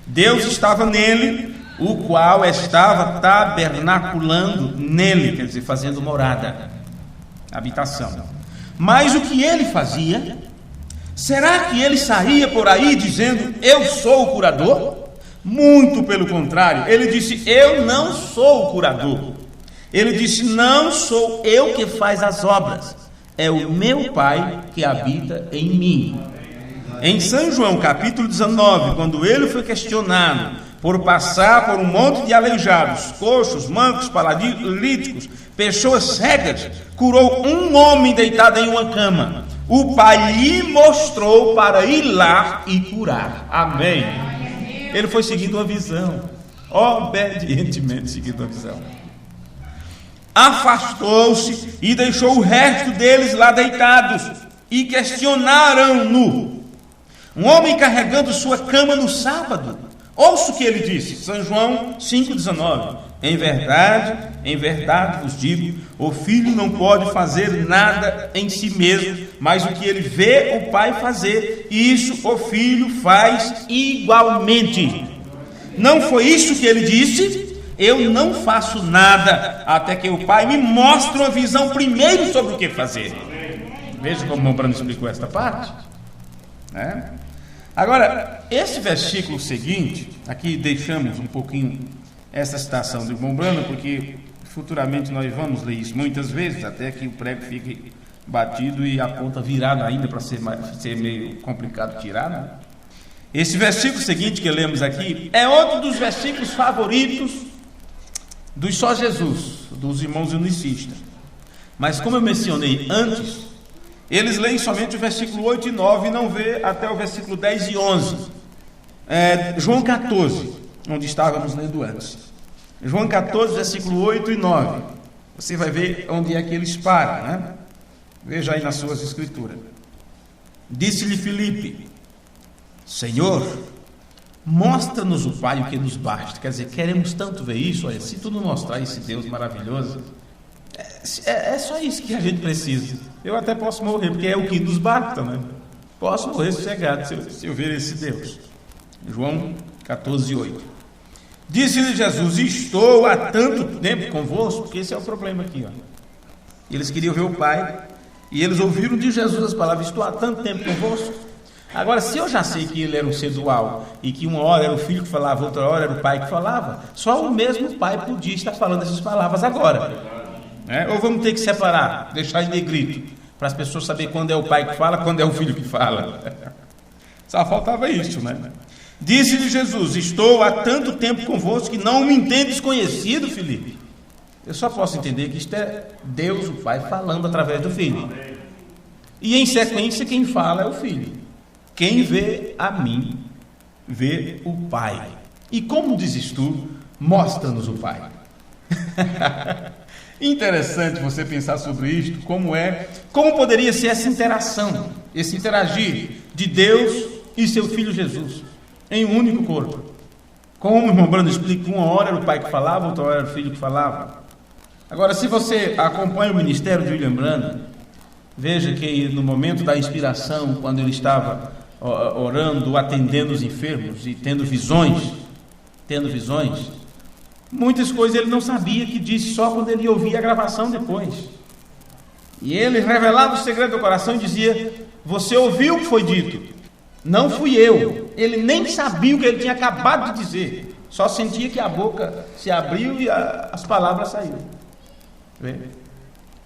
Deus estava nele, o qual estava tabernaculando nele, quer dizer, fazendo morada, habitação. Mas o que ele fazia? Será que ele saía por aí dizendo: eu sou o curador? Muito pelo contrário, ele disse: eu não sou o curador. Ele disse: não sou eu que faz as obras, é o meu Pai que habita em mim. Em São João capítulo 19, quando ele foi questionado por passar por um monte de aleijados, coxos, mancos, paralíticos, pessoas cegas, curou um homem deitado em uma cama. O Pai lhe mostrou para ir lá e curar. Amém. Ele foi seguindo uma visão, obedientemente seguindo a visão. Afastou-se e deixou o resto deles lá deitados, e questionaram-no. Um homem carregando sua cama no sábado. Ouça o que ele disse, São João 5,19. Em verdade vos digo, o Filho não pode fazer nada em si mesmo, mas o que ele vê o Pai fazer, isso o Filho faz igualmente. Não foi isso que ele disse? Eu não faço nada até que o Pai me mostre uma visão primeiro sobre o que fazer. Veja como o irmão Branham explicou esta parte, né? Agora, esse versículo seguinte, aqui deixamos um pouquinho essa citação do irmão Branham, porque futuramente nós vamos ler isso muitas vezes, até que o prego fique batido e a ponta virada ainda, para ser meio complicado tirar, né? Esse versículo seguinte que lemos aqui é outro dos versículos favoritos dos Só Jesus, dos irmãos unicistas. Mas como eu mencionei antes, eles leem somente o versículo 8 e 9 e não vê até o versículo 10 e 11. João 14, onde estávamos lendo antes. João 14, versículo 8 e 9. Você vai ver onde é que eles param, né? Veja aí nas suas escrituras. Disse-lhe Filipe: Senhor, mostra-nos o Pai, o que nos basta. Quer dizer, queremos tanto ver isso. Olha, se tu não mostrar esse Deus maravilhoso, é só isso que a gente precisa. Eu até posso morrer, porque é o que nos basta, né? Posso morrer sossegado se eu ver esse Deus. João 14, 8. Disse-lhe Jesus: estou há tanto tempo convosco, porque esse é o problema aqui, ó. Eles queriam ver o Pai, e eles ouviram de Jesus as palavras: estou há tanto tempo convosco. Agora, se eu já sei que ele era um ser dual, e que uma hora era o Filho que falava, outra hora era o Pai que falava, só o mesmo Pai podia estar falando essas palavras agora, né? Ou vamos ter que separar, deixar em negrito, para as pessoas saberem quando é o Pai que fala, quando é o Filho que fala. Só faltava isso, né? Disse-lhe Jesus: estou há tanto tempo convosco que não me entendes conhecido, Filipe. Eu só posso entender que isto é Deus, o Pai, falando através do Filho. E em sequência, quem fala é o Filho. Quem vê a mim, vê o Pai. E como dizes tu, mostra-nos o Pai. Interessante você pensar sobre isto, como poderia ser essa interação, esse interagir de Deus e seu Filho Jesus, em um único corpo. Como o irmão Brando explica, uma hora era o Pai que falava, outra hora era o Filho que falava. Agora, se você acompanha o ministério de William Branham, veja que no momento da inspiração, quando ele estava orando, atendendo os enfermos e tendo visões, muitas coisas ele não sabia, que disse só quando ele ouvia a gravação depois. E ele revelava o segredo do coração e dizia: você ouviu o que foi dito, não fui eu. Ele nem sabia o que ele tinha acabado de dizer, só sentia que a boca se abriu e as palavras saíram.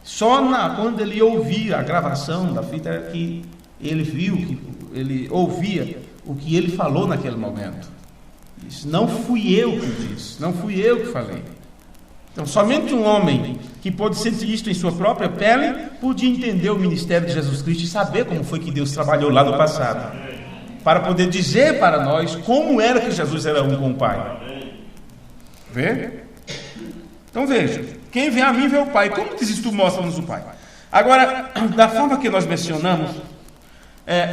Só quando ele ouvia a gravação da fita era que ele viu, que ele ouvia o que ele falou naquele momento. Disse: não fui eu que disse, não fui eu que falei. Então, somente um homem que pôde sentir isto em sua própria pele podia entender o ministério de Jesus Cristo e saber como foi que Deus trabalhou lá no passado, para poder dizer para nós como era que Jesus era um com o Pai. Vê? Então veja, quem vê a mim vê o Pai. Como dizes tu, mostra-nos o Pai? Agora, da forma que nós mencionamos,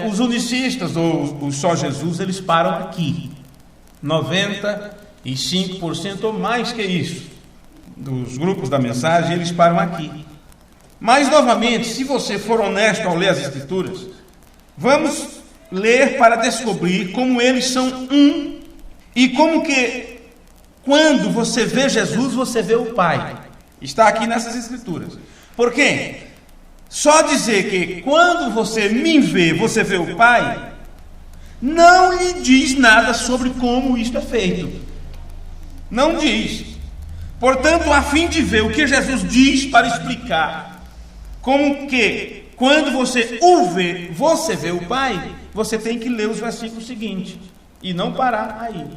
os unicistas ou os só Jesus, eles param aqui. 95% ou mais que isso dos grupos da mensagem, eles param aqui. Mas, novamente, se você for honesto ao ler as Escrituras, vamos ler para descobrir como eles são um e como que, quando você vê Jesus, você vê o Pai. Está aqui nessas Escrituras. Por quê? Só dizer que quando você me vê, você vê o Pai, não lhe diz nada sobre como isto é feito. Não diz. Portanto, a fim de ver o que Jesus diz para explicar como que, quando você o vê, você vê o Pai, você tem que ler os versículos seguintes e não parar aí.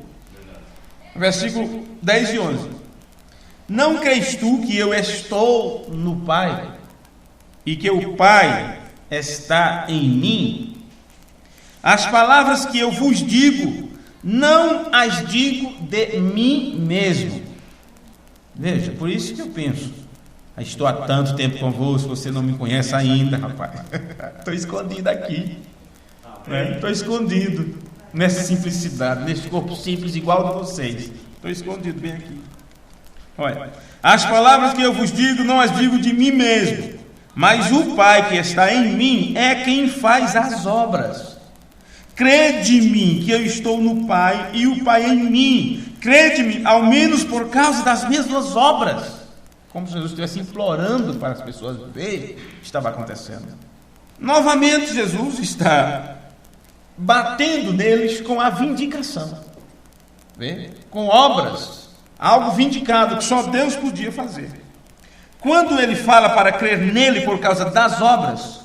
Versículo 10 e 11. Não crês tu que eu estou no Pai e que o Pai está em mim? As palavras que eu vos digo, não as digo de mim mesmo. Veja, por isso que eu penso: estou há tanto tempo convosco, você não me conhece ainda, rapaz. Estou escondido aqui. Estou escondido nessa simplicidade, nesse corpo simples igual de vocês. Estou escondido bem aqui. Olha, as palavras que eu vos digo, não as digo de mim mesmo, mas o Pai que está em mim é quem faz as obras. Crede em mim que eu estou no Pai e o Pai em mim. Crede-me, ao menos por causa das mesmas obras. Como se Jesus estivesse implorando para as pessoas verem o que estava acontecendo. Novamente, Jesus está batendo neles com a vindicação. Vê? Com obras. Algo vindicado que só Deus podia fazer. Quando ele fala para crer nele por causa das obras,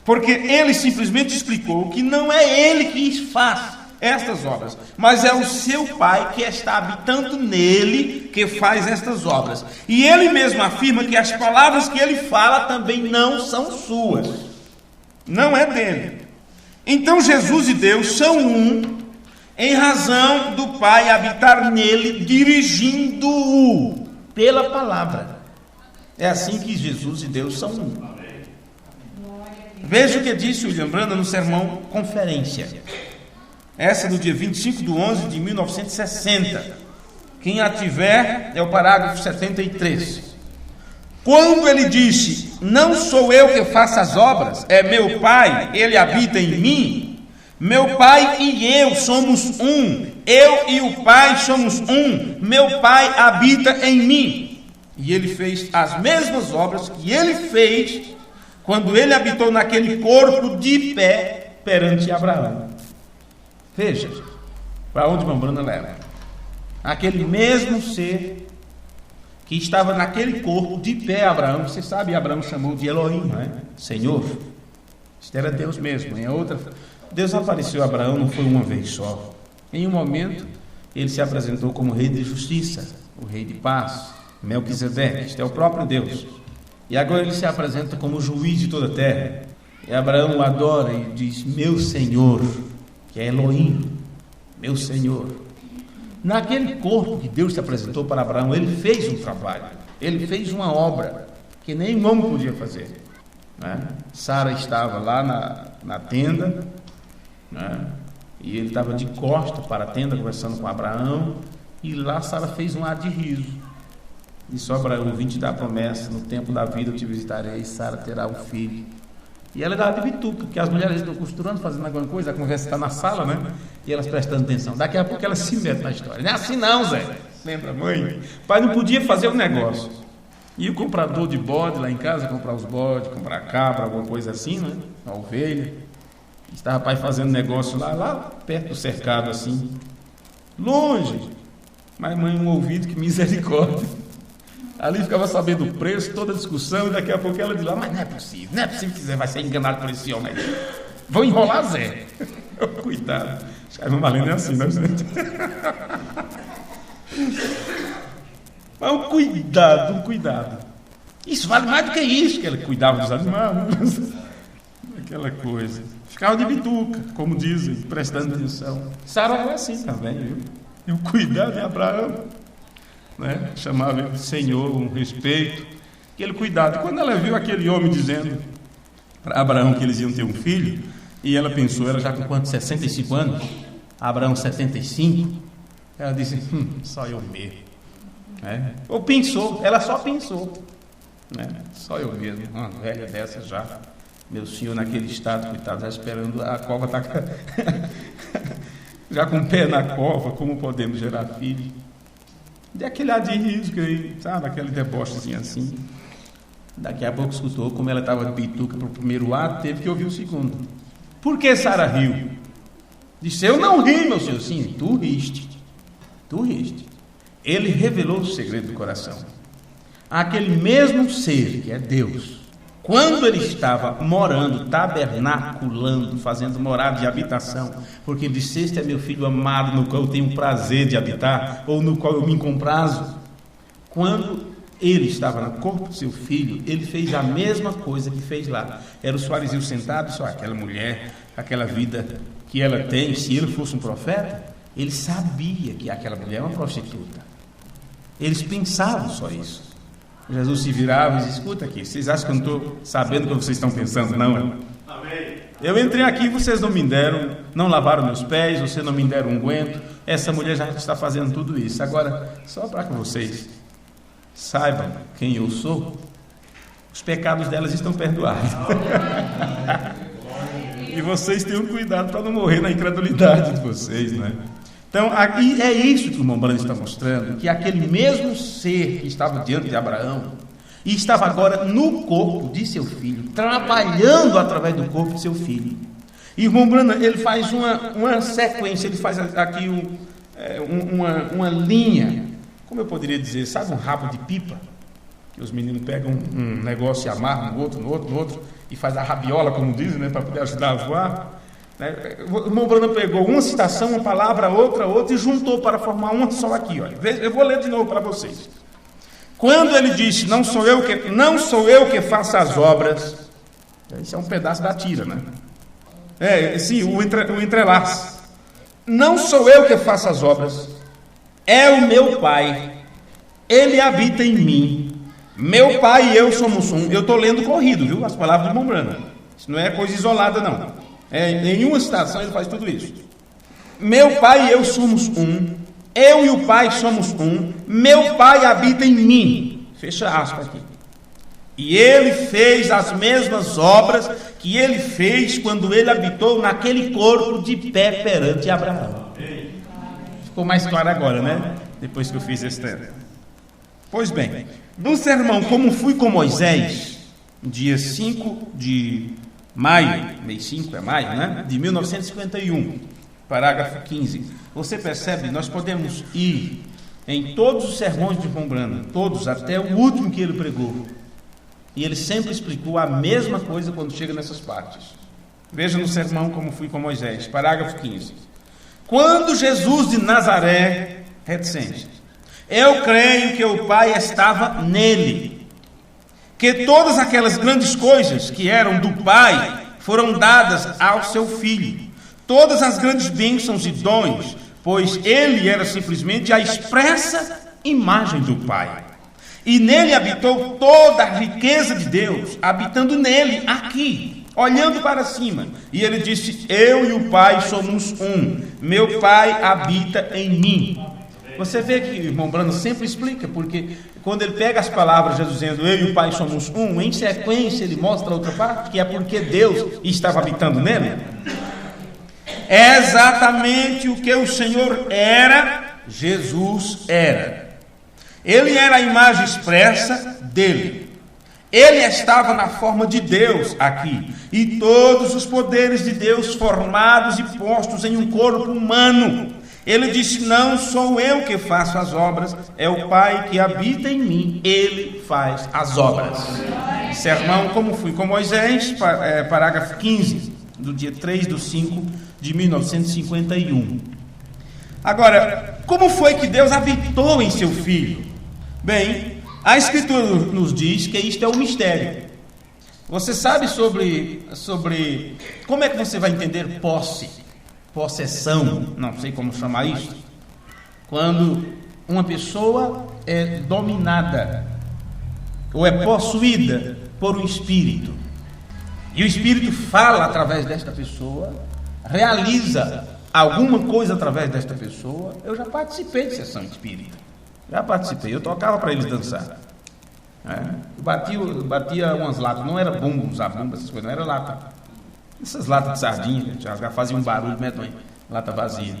porque ele simplesmente explicou que não é ele que faz estas obras, mas é o seu Pai que está habitando nele que faz estas obras. E ele mesmo afirma que as palavras que ele fala também não são suas, não é dele. Então Jesus e Deus são um, em razão do Pai habitar nele, dirigindo-o pela palavra. É assim que Jesus e Deus são um. Veja o que disse William Branham no sermão Conferência. Essa do dia 25/11/1960. Quem a tiver é o parágrafo 73. Quando ele disse: não sou eu que faço as obras, é meu Pai, ele habita em mim. Meu Pai e eu somos um. Eu e o Pai somos um. Meu Pai habita em mim. E ele fez as mesmas obras que ele fez quando ele habitou naquele corpo de pé perante Abraão. Veja, para onde Mambrana leva. Aquele mesmo ser que estava naquele corpo de pé, Abraão, você sabe, Abraão chamou de Elohim, não é? Senhor. Isto era Deus mesmo. Em outra, Deus apareceu a Abraão, não foi uma vez só. Em um momento, ele se apresentou como rei de justiça, o rei de paz, Melquisedeque. Este é o próprio Deus. E agora ele se apresenta como juiz de toda a terra. E Abraão o adora e diz: meu Senhor, que é Elohim, meu Senhor. Naquele corpo que Deus se apresentou para Abraão, ele fez um trabalho, ele fez uma obra que nenhum homem podia fazer, né? Sara estava lá na tenda, né? E ele estava de costas para a tenda conversando com Abraão, e lá Sara fez um ar de riso. Disse: Abraão, vim te dar a promessa, no tempo da vida eu te visitarei e Sara terá um filho. E ela dava de bituca, porque as mulheres estão costurando, fazendo alguma coisa, a conversa está na sala, né? E elas prestando atenção. Daqui a pouco elas se metem na história. Não é assim não, Zé. Lembra, mãe? O pai não podia fazer o negócio. E o comprador de bode lá em casa, comprar os bodes, comprar cabra, alguma coisa assim, né? A ovelha. Estava pai fazendo negócio lá perto do cercado, assim. Longe. Mas mãe, um ouvido, que misericórdia. Ali ficava sabendo o preço, toda a discussão, e daqui a pouco ela diz lá: mas não é possível que você vai ser enganado por esse homem. Vão enrolar Zé. Cuidado. Os caras não valendo é assim, não, gente? Mas um cuidado. Isso vale mais do que isso, que ela cuidava dos animais. Aquela coisa. Ficava de bituca, como dizem, prestando atenção. Sara era assim também, viu? E o cuidado de Abraão, né? Chamava ele de Senhor, um respeito, aquele cuidado. Quando ela viu aquele homem dizendo para Abraão que eles iam ter um filho, e ela pensou, ela já com quanto? 65 anos? Abraão 75. Ela disse: só eu mesmo, né? Ou pensou, ela só pensou, né? Só eu mesmo, uma velha dessa já, meu senhor naquele estado, coitado, já esperando a cova, tá já com o pé na cova, como podemos gerar filho? De aquele ar de riso, que, sabe, aquele debochezinho assim. Daqui a pouco escutou como ela estava de bituca para o primeiro ato, teve que ouvir o segundo. Por que Sara riu? Disse: eu não ri, meu senhor. Sim, tu riste. Ele revelou o segredo do coração. Aquele mesmo ser que é Deus, quando ele estava morando, tabernaculando, fazendo morada de habitação, porque ele disse: este é meu filho amado, no qual eu tenho prazer de habitar, ou no qual eu me comprazo. Quando ele estava no corpo do seu filho, ele fez a mesma coisa que fez lá. Era os fariseus sentados, só aquela mulher, aquela vida que ela tem. Se ele fosse um profeta, ele sabia que aquela mulher é uma prostituta. Eles pensavam só isso. Jesus se virava e disse: escuta aqui, vocês acham que eu não estou sabendo o que vocês estão pensando? Não. Eu entrei aqui e vocês não me deram, não lavaram meus pés, vocês não me deram unguento. Essa mulher já está fazendo tudo isso. Agora, só para que vocês saibam quem eu sou, os pecados delas estão perdoados. E vocês tenham cuidado para não morrer na incredulidade de vocês, né? Então, aqui é isso que o irmão Branham está mostrando, que aquele mesmo ser que estava diante de Abraão e estava agora no corpo de seu filho, trabalhando através do corpo de seu filho. E o irmão Branham, ele faz uma sequência, ele faz aqui uma linha, como eu poderia dizer, sabe, um rabo de pipa? Que os meninos pegam um negócio e amarram no outro, e faz a rabiola, como dizem, né, para poder ajudar a voar. O irmão Branham pegou uma citação, uma palavra, outra, e juntou para formar uma só aqui. Olha. Eu vou ler de novo para vocês. Quando ele disse: não sou eu que faço as obras, isso é um pedaço da tira, né? Sim, o entrelaço. não sou eu que faço as obras, é o meu Pai. Ele habita em mim. Meu Pai e eu somos um. Eu estou lendo corrido, viu? As palavras de Mombrana. Isso não é coisa isolada, não. Em uma citação ele faz tudo isso. Meu Pai e eu somos um. Eu e o Pai somos um. Meu Pai habita em mim. Fecha aspas aqui. E ele fez as mesmas obras que ele fez quando ele habitou naquele corpo de pé perante Abraão. Ficou mais claro agora, né? Depois que eu fiz esse texto. Pois bem, no sermão Como Fui com Moisés, dia 5 de maio, mês 5 é maio, né? De 1951, parágrafo 15. Você percebe, nós podemos ir em todos os sermões de Mombrana, todos, até o último que ele pregou. E ele sempre explicou a mesma coisa quando chega nessas partes. Veja no sermão Como Fui com Moisés, parágrafo 15. Quando Jesus de Nazaré, reticente, eu creio que o Pai estava nele, que todas aquelas grandes coisas que eram do Pai foram dadas ao seu Filho, todas as grandes bênçãos e dons, pois ele era simplesmente a expressa imagem do Pai. E nele habitou toda a riqueza de Deus, habitando nele, aqui, olhando para cima. E ele disse, eu e o Pai somos um, meu Pai habita em mim. Você vê que Mombrana sempre explica, porque quando ele pega as palavras, Jesus dizendo, eu e o Pai somos um, em sequência ele mostra outra parte, que é porque Deus estava habitando nele. É exatamente o que o Senhor era, Jesus era. Ele era a imagem expressa dele. Ele estava na forma de Deus aqui. E todos os poderes de Deus formados e postos em um corpo humano. Ele disse, não sou eu que faço as obras, é o Pai que habita em mim. Ele faz as obras. Sermão Como Fui com Moisés, parágrafo 15, do dia 3/5 de 1951. Agora, como foi que Deus habitou em seu Filho? Bem, a Escritura nos diz que isto é um mistério. Você sabe sobre como é que você vai entender possessão, não sei como chamar isso, quando uma pessoa é dominada ou é possuída por um espírito, e o espírito fala através desta pessoa, realiza alguma coisa através desta pessoa. Eu já participei de sessão espírita. Já participei, eu tocava para eles dançar. Eu batia umas latas, não era bumbo, usar bumbo, essas coisas, não era lata. Essas latas de sardinha, já faziam um barulho, lata vazia.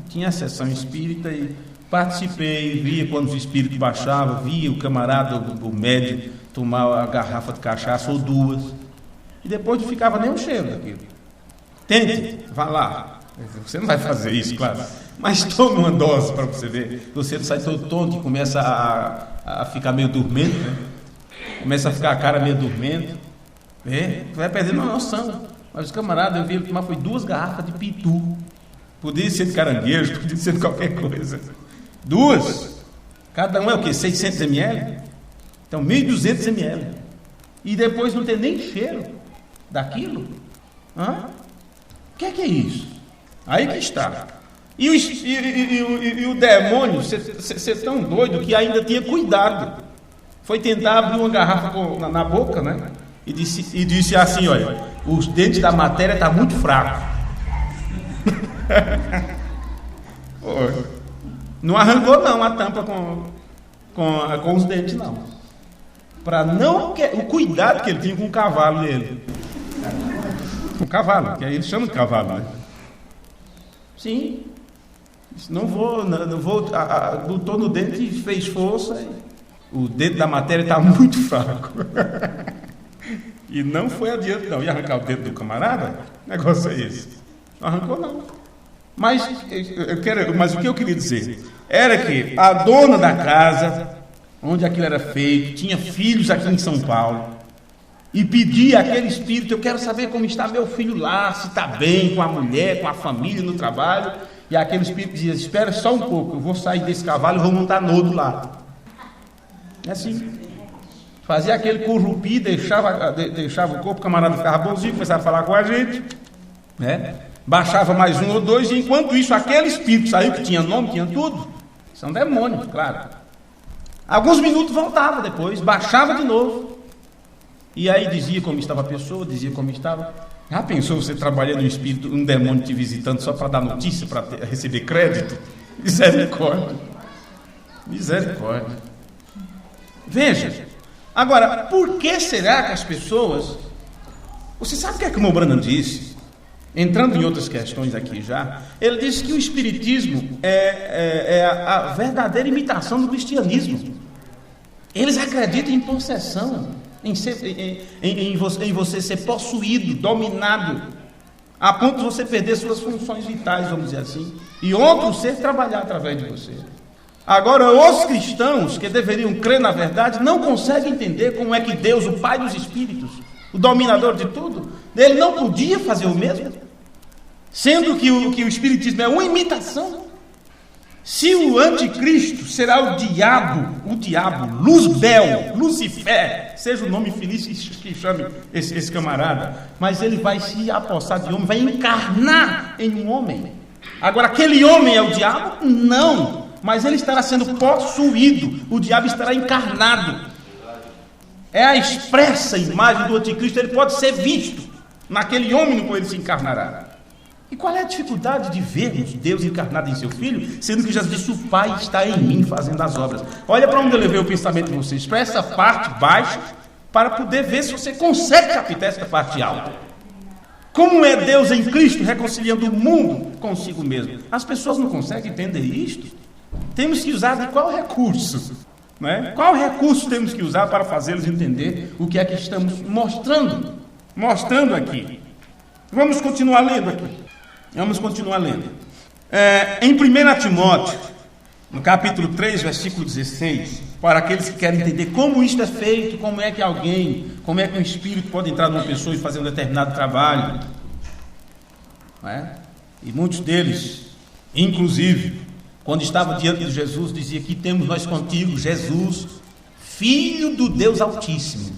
Tinha a sessão espírita e participei, via quando os espíritos baixavam, via o camarada, o médium, tomar a garrafa de cachaça ou duas. E depois não ficava nem um cheiro daquilo. Tente, vá lá. Você não vai fazer isso, claro. Mas tome uma dose para você ver. Você sai todo tonto e começa a ficar meio dormente, né? Começa a ficar a cara meio dormente. Tu vai perdendo a noção. Mas os camaradas, eu vi ele tomar foi 2 garrafas de pitu. Podia ser de caranguejo, podia ser de qualquer coisa. 2. Cada um é o quê? 600 ml? Então 1.200 ml. E depois não tem nem cheiro daquilo. O que é isso? Aí que está. E o demônio, ser tão doido que ainda tinha cuidado. Foi tentar abrir uma garrafa na boca, né? E disse assim, olha, os dentes da matéria estão muito fracos. Não arrancou não a tampa com os dentes, não. Para não... O cuidado que ele tinha com o cavalo dele. O cavalo, que aí eles chamam de cavalo, né? Sim. Não vou, botou no dente e fez força. O dente da matéria está muito fraco. E não foi adiante, não. Ia arrancar o dente do camarada? O negócio é esse. Não arrancou, não. Mas o que eu queria dizer era que a dona da casa, onde aquilo era feito, tinha filhos aqui em São Paulo, e pedia àquele espírito, eu quero saber como está meu filho lá, se está bem com a mulher, com a família, no trabalho. E aquele espírito dizia, espera só um pouco, eu vou sair desse cavalo e vou montar no outro lá. É assim. Fazia aquele currupi, deixava o corpo, o camarada ficava bonzinho, começava a falar com a gente, né? baixava mais um ou dois, e enquanto isso, aquele espírito saiu, que tinha nome, tinha tudo. São demônios, claro. Alguns minutos voltava depois, baixava de novo, e aí dizia como estava a pessoa, dizia como estava. Já pensou você trabalhando um espírito, um demônio te visitando só para dar notícia, para receber crédito? Misericórdia. Misericórdia. Veja, agora, por que será que as pessoas... Você sabe o que é que o Mombrana disse? Entrando em outras questões aqui já, ele disse que o espiritismo é a verdadeira imitação do cristianismo. Eles acreditam em possessão, em você ser possuído, dominado, a ponto de você perder suas funções vitais, vamos dizer assim, e outro ser trabalhar através de você. Agora, os cristãos que deveriam crer na verdade não conseguem entender como é que Deus, o Pai dos Espíritos, o dominador de tudo, ele não podia fazer o mesmo, sendo que o Espiritismo é uma imitação. Se o anticristo será o diabo, Luzbel, Lucifer, seja o nome feliz que chame esse camarada, mas ele vai se apossar de homem, vai encarnar em um homem. Agora, aquele homem é o diabo? Não, mas ele estará sendo possuído, o diabo estará encarnado. É a expressa imagem do anticristo, ele pode ser visto naquele homem no qual ele se encarnará. E qual é a dificuldade de vermos Deus encarnado em seu Filho, sendo que Jesus disse, o Pai está em mim fazendo as obras? Olha para onde eu levei o pensamento de vocês, para essa parte baixa, para poder ver se você consegue captar essa parte alta. Como é Deus em Cristo reconciliando o mundo consigo mesmo? As pessoas não conseguem entender isto. Temos que usar de qual recurso? Né? Qual recurso temos que usar para fazê-los entender o que é que estamos mostrando aqui? Vamos continuar lendo aqui. Em 1 Timóteo, no capítulo 3, versículo 16, para aqueles que querem entender como isto é feito, como é que um espírito pode entrar numa pessoa e fazer um determinado trabalho. Não é? E muitos deles, inclusive, quando estavam diante de Jesus, dizia, aqui temos nós contigo, Jesus, Filho do Deus Altíssimo.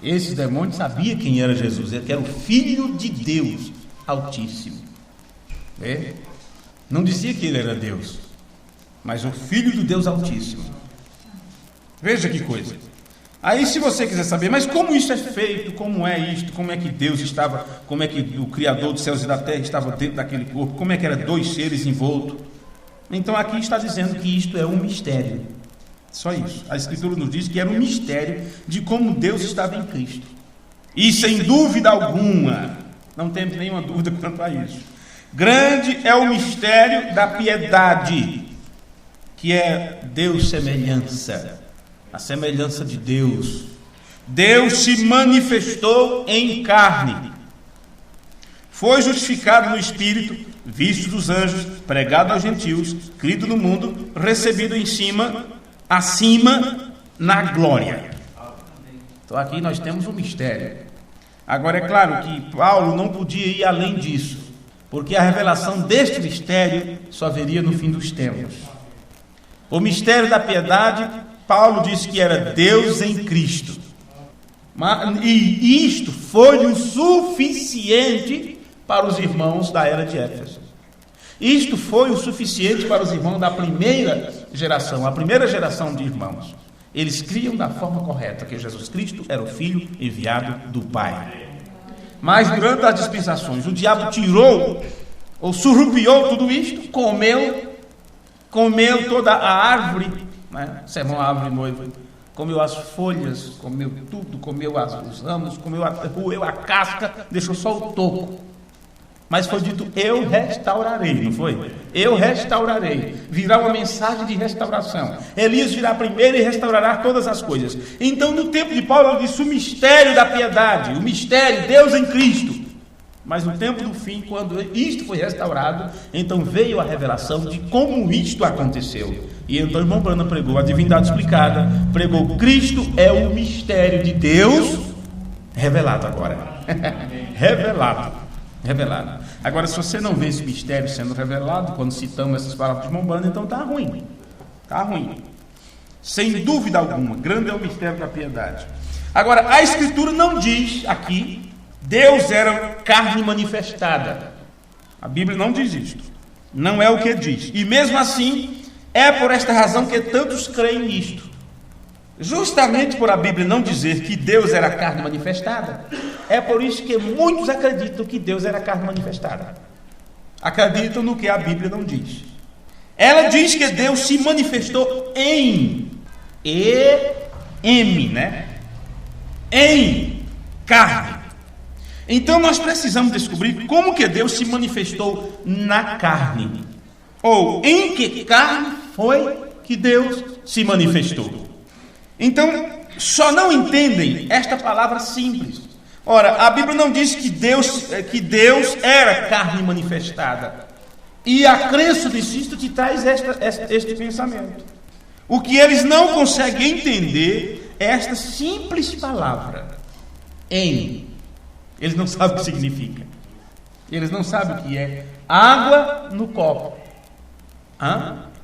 Esses demônios sabiam quem era Jesus, que era o Filho de Deus Altíssimo. Não dizia que ele era Deus, mas o Filho do Deus Altíssimo. Veja que coisa. Aí, se você quiser saber, mas como isso é feito, como é isto, como é que Deus estava, como é que o Criador dos céus e da terra estava dentro daquele corpo, como é que eram dois seres envoltos, então aqui está dizendo que isto é um mistério. Só isso. A Escritura nos diz que era um mistério de como Deus estava em Cristo. E sem dúvida alguma, não temos nenhuma dúvida quanto a isso, grande é o mistério da piedade, que é Deus semelhança, a semelhança de Deus. Deus se manifestou em carne, foi justificado no Espírito, visto dos anjos, pregado aos gentios, crido no mundo, recebido acima na glória. Então aqui nós temos um mistério. Agora é claro que Paulo não podia ir além disso, porque a revelação deste mistério só viria no fim dos tempos. O mistério da piedade, Paulo disse que era Deus em Cristo. E isto foi o suficiente para os irmãos da era de Éfeso. Isto foi o suficiente para os irmãos da primeira geração, a primeira geração de irmãos. Eles criam da forma correta que Jesus Cristo era o Filho enviado do Pai. Mas durante as dispensações, o diabo tirou ou surrupiou tudo isto, comeu toda a árvore, né? Sermão à árvore noiva, comeu as folhas, comeu tudo, comeu os ramos, roeu a casca, deixou só o toco. Mas foi dito, eu restaurarei, não foi? Eu restaurarei. Virá uma mensagem de restauração. Elias virá primeiro e restaurará todas as coisas. Então, no tempo de Paulo, ele disse o mistério da piedade, o mistério, Deus em Cristo. Mas no tempo do fim, quando isto foi restaurado, então veio a revelação de como isto aconteceu. E então o irmão Branham pregou a divindade explicada, pregou Cristo é o mistério de Deus revelado agora. Revelado. Agora, se você não vê esse mistério sendo revelado, quando citamos essas palavras de Mombanda, então está ruim. Sem dúvida alguma, grande é o mistério da piedade. Agora, a Escritura não diz aqui, Deus era carne manifestada. A Bíblia não diz isto. Não é o que diz. E mesmo assim, é por esta razão que tantos creem nisto. Justamente por a Bíblia não dizer que Deus era carne manifestada, é por isso que muitos acreditam que Deus era carne manifestada. Acreditam no que a Bíblia não diz. Ela diz que Deus se manifestou em em carne. Então nós precisamos descobrir como que Deus se manifestou na carne, ou em que carne foi que Deus se manifestou. Então só não entendem esta palavra simples. Ora, a Bíblia não diz que Deus era carne manifestada. E a crença de Cristo te traz este pensamento. O que eles não conseguem entender é esta simples palavra, em. Eles não sabem o que significa. Eles não sabem o que é água no copo.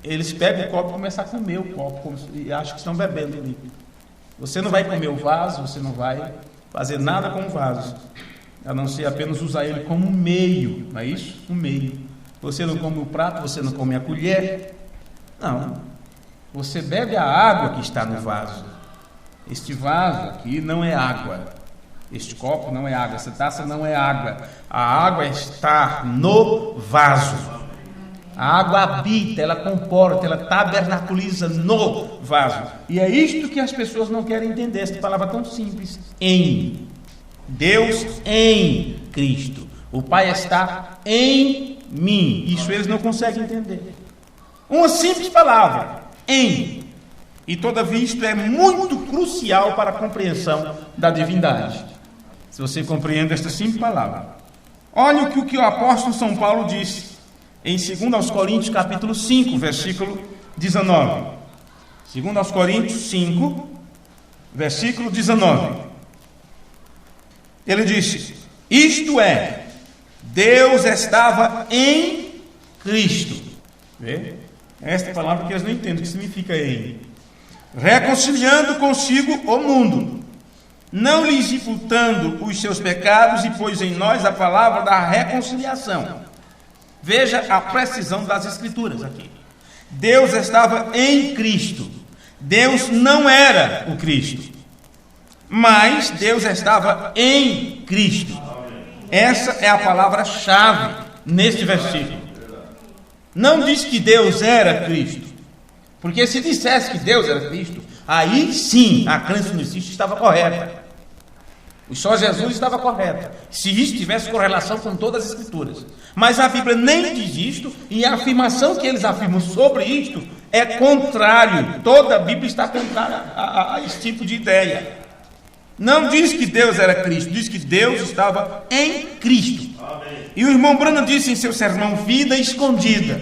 Eles pegam o copo e começam a comer o copo e acham que estão bebendo líquido. Você não vai comer o vaso, você não vai fazer nada com o vaso, a não ser apenas usar ele como meio, não é isso? Um meio. Você não come o prato, você não come a colher. Não. Você bebe a água que está no vaso. Este vaso aqui não é água. Este copo não é água. Essa taça não é água. A água está no vaso. A água habita, ela comporta, ela tabernaculiza no vaso. E é isto que as pessoas não querem entender. Esta palavra tão simples. Em. Deus em Cristo. O Pai está em mim. Isso eles não conseguem entender. Uma simples palavra. Em. E todavia isto é muito crucial para a compreensão da divindade. Se você compreende esta simples palavra. Olha o que o apóstolo São Paulo disse em 2 Coríntios capítulo 5, versículo 19. 2 Coríntios 5, versículo 19. Ele disse: isto é, Deus estava em Cristo. Vê? Esta palavra que eles não entendem o que significa em. Reconciliando consigo o mundo, não lhes imputando os seus pecados, e pôs em nós a palavra da reconciliação. Veja a precisão das Escrituras aqui. Deus estava em Cristo. Deus não era o Cristo, mas Deus estava em Cristo. Essa é a palavra-chave neste versículo. Não diz que Deus era Cristo, porque se dissesse que Deus era Cristo, aí sim a crença no Cristo estava correta. Só Jesus estava correto, se isso tivesse correlação com todas as Escrituras. Mas a Bíblia nem diz isto, e a afirmação que eles afirmam sobre isto é contrário. Toda a Bíblia está contrária a esse tipo de ideia. Não diz que Deus era Cristo, diz que Deus estava em Cristo. Amém. E o irmão Branham disse em seu sermão Vida Escondida,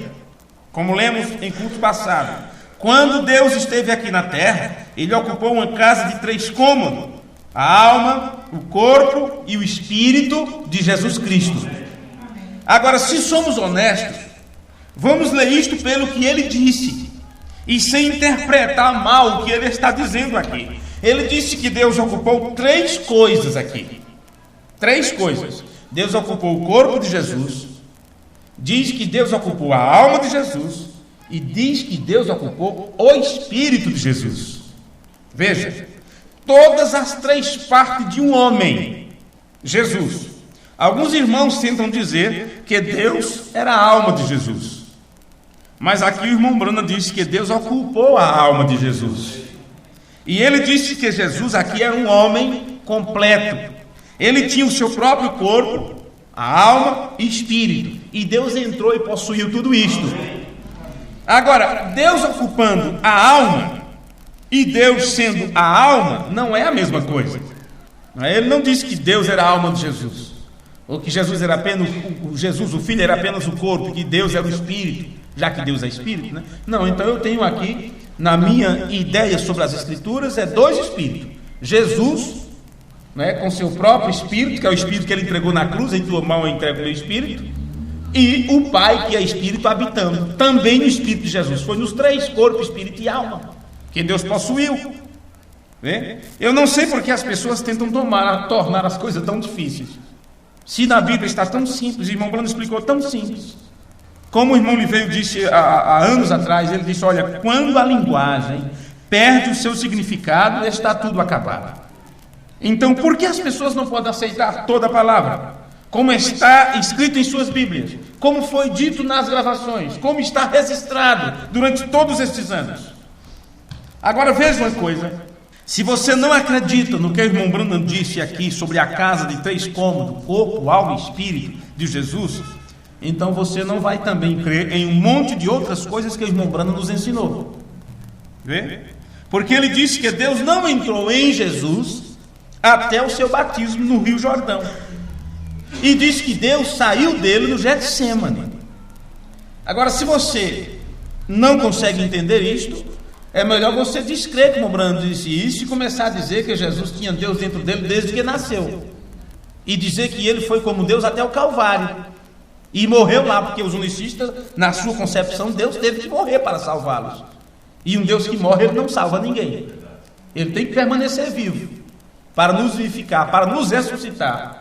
como lemos em culto passado: quando Deus esteve aqui na terra, ele ocupou uma casa de 3 cômodos: a alma, o corpo e o espírito de Jesus Cristo. Agora, se somos honestos, vamos ler isto pelo que ele disse, e sem interpretar mal o que ele está dizendo aqui. Ele disse que Deus ocupou 3 coisas aqui. 3 coisas. Deus ocupou o corpo de Jesus, diz que Deus ocupou a alma de Jesus, e diz que Deus ocupou o espírito de Jesus. Veja, todas as 3 partes de um homem, Jesus. Alguns irmãos tentam dizer que Deus era a alma de Jesus, mas aqui o irmão Branham disse que Deus ocupou a alma de Jesus. E ele disse que Jesus aqui era um homem completo. Ele tinha o seu próprio corpo, a alma e espírito, e Deus entrou e possuiu tudo isto. Agora, Deus ocupando a alma e Deus sendo a alma não é a mesma coisa. Ele não disse que Deus era a alma de Jesus, ou que Jesus era apenas o Filho era apenas o corpo, que Deus era o espírito, já que Deus é espírito, né? Não, então eu tenho aqui, na minha ideia sobre as Escrituras, 2 espíritos. Jesus, né, com seu próprio espírito, que é o espírito que ele entregou na cruz: em tua mão eu entrego o meu espírito. E o Pai, que é espírito, habitando também no espírito de Jesus. Foi nos 3 corpos, espírito e alma, que Deus possuiu. Eu não sei porque as pessoas tentam tornar as coisas tão difíceis. Se na Bíblia está tão simples, o irmão Brando explicou tão simples. Como o irmão Liveiro disse há anos atrás, ele disse, olha, quando a linguagem perde o seu significado, está tudo acabado. Então, por que as pessoas não podem aceitar toda a palavra? Como está escrito em suas Bíblias, como foi dito nas gravações, como está registrado durante todos estes anos. Agora veja uma coisa, se você não acredita no que o irmão Branham disse aqui sobre a casa de 3 cômodos, corpo, alma e espírito de Jesus, então você não vai também crer em um monte de outras coisas que o irmão Branham nos ensinou. Vê? Porque ele disse que Deus não entrou em Jesus até o seu batismo no Rio Jordão. E disse que Deus saiu dele no Getsêmani. Agora, se você não consegue entender isto, é melhor você descrer, como o Branham disse isso, e começar a dizer que Jesus tinha Deus dentro dele desde que nasceu. E dizer que ele foi como Deus até o Calvário. E morreu lá, porque os unicistas, na sua concepção, Deus teve que morrer para salvá-los. E um Deus que morre, ele não salva ninguém. Ele tem que permanecer vivo, para nos vivificar, para nos ressuscitar.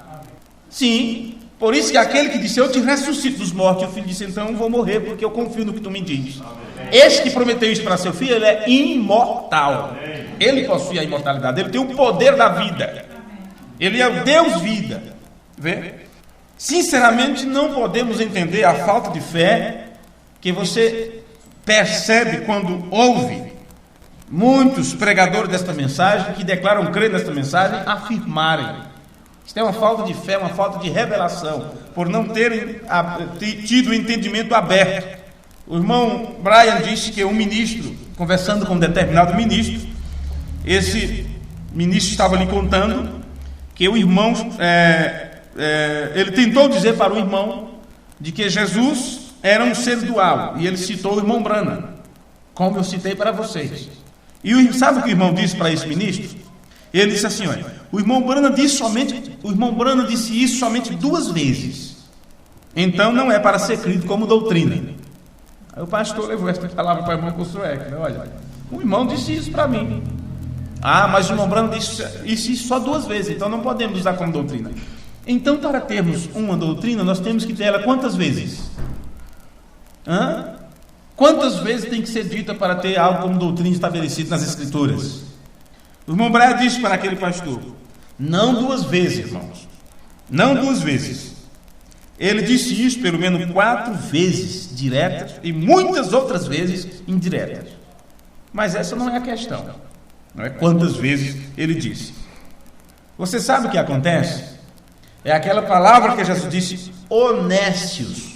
Sim, por isso que aquele que disse, eu te ressuscito dos mortos, e o filho disse, então eu vou morrer, porque eu confio no que tu me diz. Este que prometeu isso para seu filho, ele é imortal. Ele possui a imortalidade, ele tem o poder da vida. Ele é o Deus vida. Vê? Sinceramente, não podemos entender a falta de fé que você percebe quando ouve muitos pregadores desta mensagem, que declaram crer nesta mensagem, afirmarem. Isto é uma falta de fé, uma falta de revelação, por não terem tido o entendimento aberto. O irmão Brian disse que um ministro, conversando com um determinado ministro, esse ministro estava lhe contando que o irmão, ele tentou dizer para o irmão de que Jesus era um ser dual, e ele citou o irmão Branham, como eu citei para vocês. E sabe o que o irmão disse para esse ministro? Ele disse assim, olha, o irmão Branham disse isso somente 2 vezes. Então não é para ser crido como doutrina. Aí o pastor levou essa palavra para o irmão Josué, olha, o irmão disse isso para mim. Ah, mas o irmão Branham disse isso só 2 vezes, então não podemos usar como doutrina. Então, para termos uma doutrina, nós temos que ter ela quantas vezes? Quantas vezes tem que ser dita para ter algo como doutrina estabelecido nas Escrituras? O irmão Brian disse para aquele pastor, não 2 vezes, irmãos, não 2 vezes. Ele disse isso pelo menos 4 vezes diretas e muitas outras vezes indiretas. Mas essa não é a questão, não é quantas vezes ele disse. Você sabe o que acontece? É aquela palavra que Jesus disse, honestos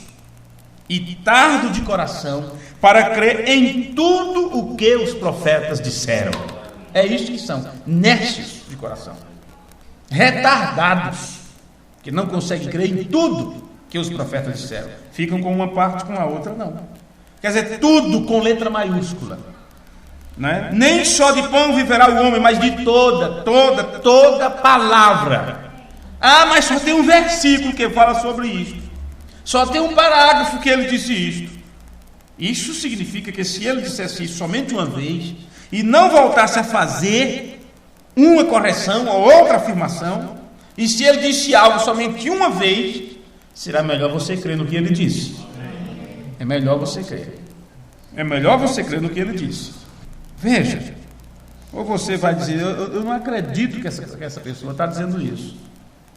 e tardo de coração para crer em tudo o que os profetas disseram. É isso que são, nécios de coração, retardados, que não conseguem crer em tudo que os profetas disseram. Ficam com uma parte, com a outra não. Quer dizer, tudo com letra maiúscula, né? Nem só de pão viverá o homem, mas de toda palavra. Ah, mas só tem um versículo que fala sobre isso. Só tem um parágrafo que ele disse isto. Isso significa que se ele dissesse isso somente uma vez e não voltasse a fazer uma correção ou outra afirmação, e se ele disse algo somente uma vez, será melhor você crer no que ele disse. É melhor você crer. É melhor você crer no que ele disse. Veja, ou você vai dizer, eu não acredito que essa pessoa está dizendo isso.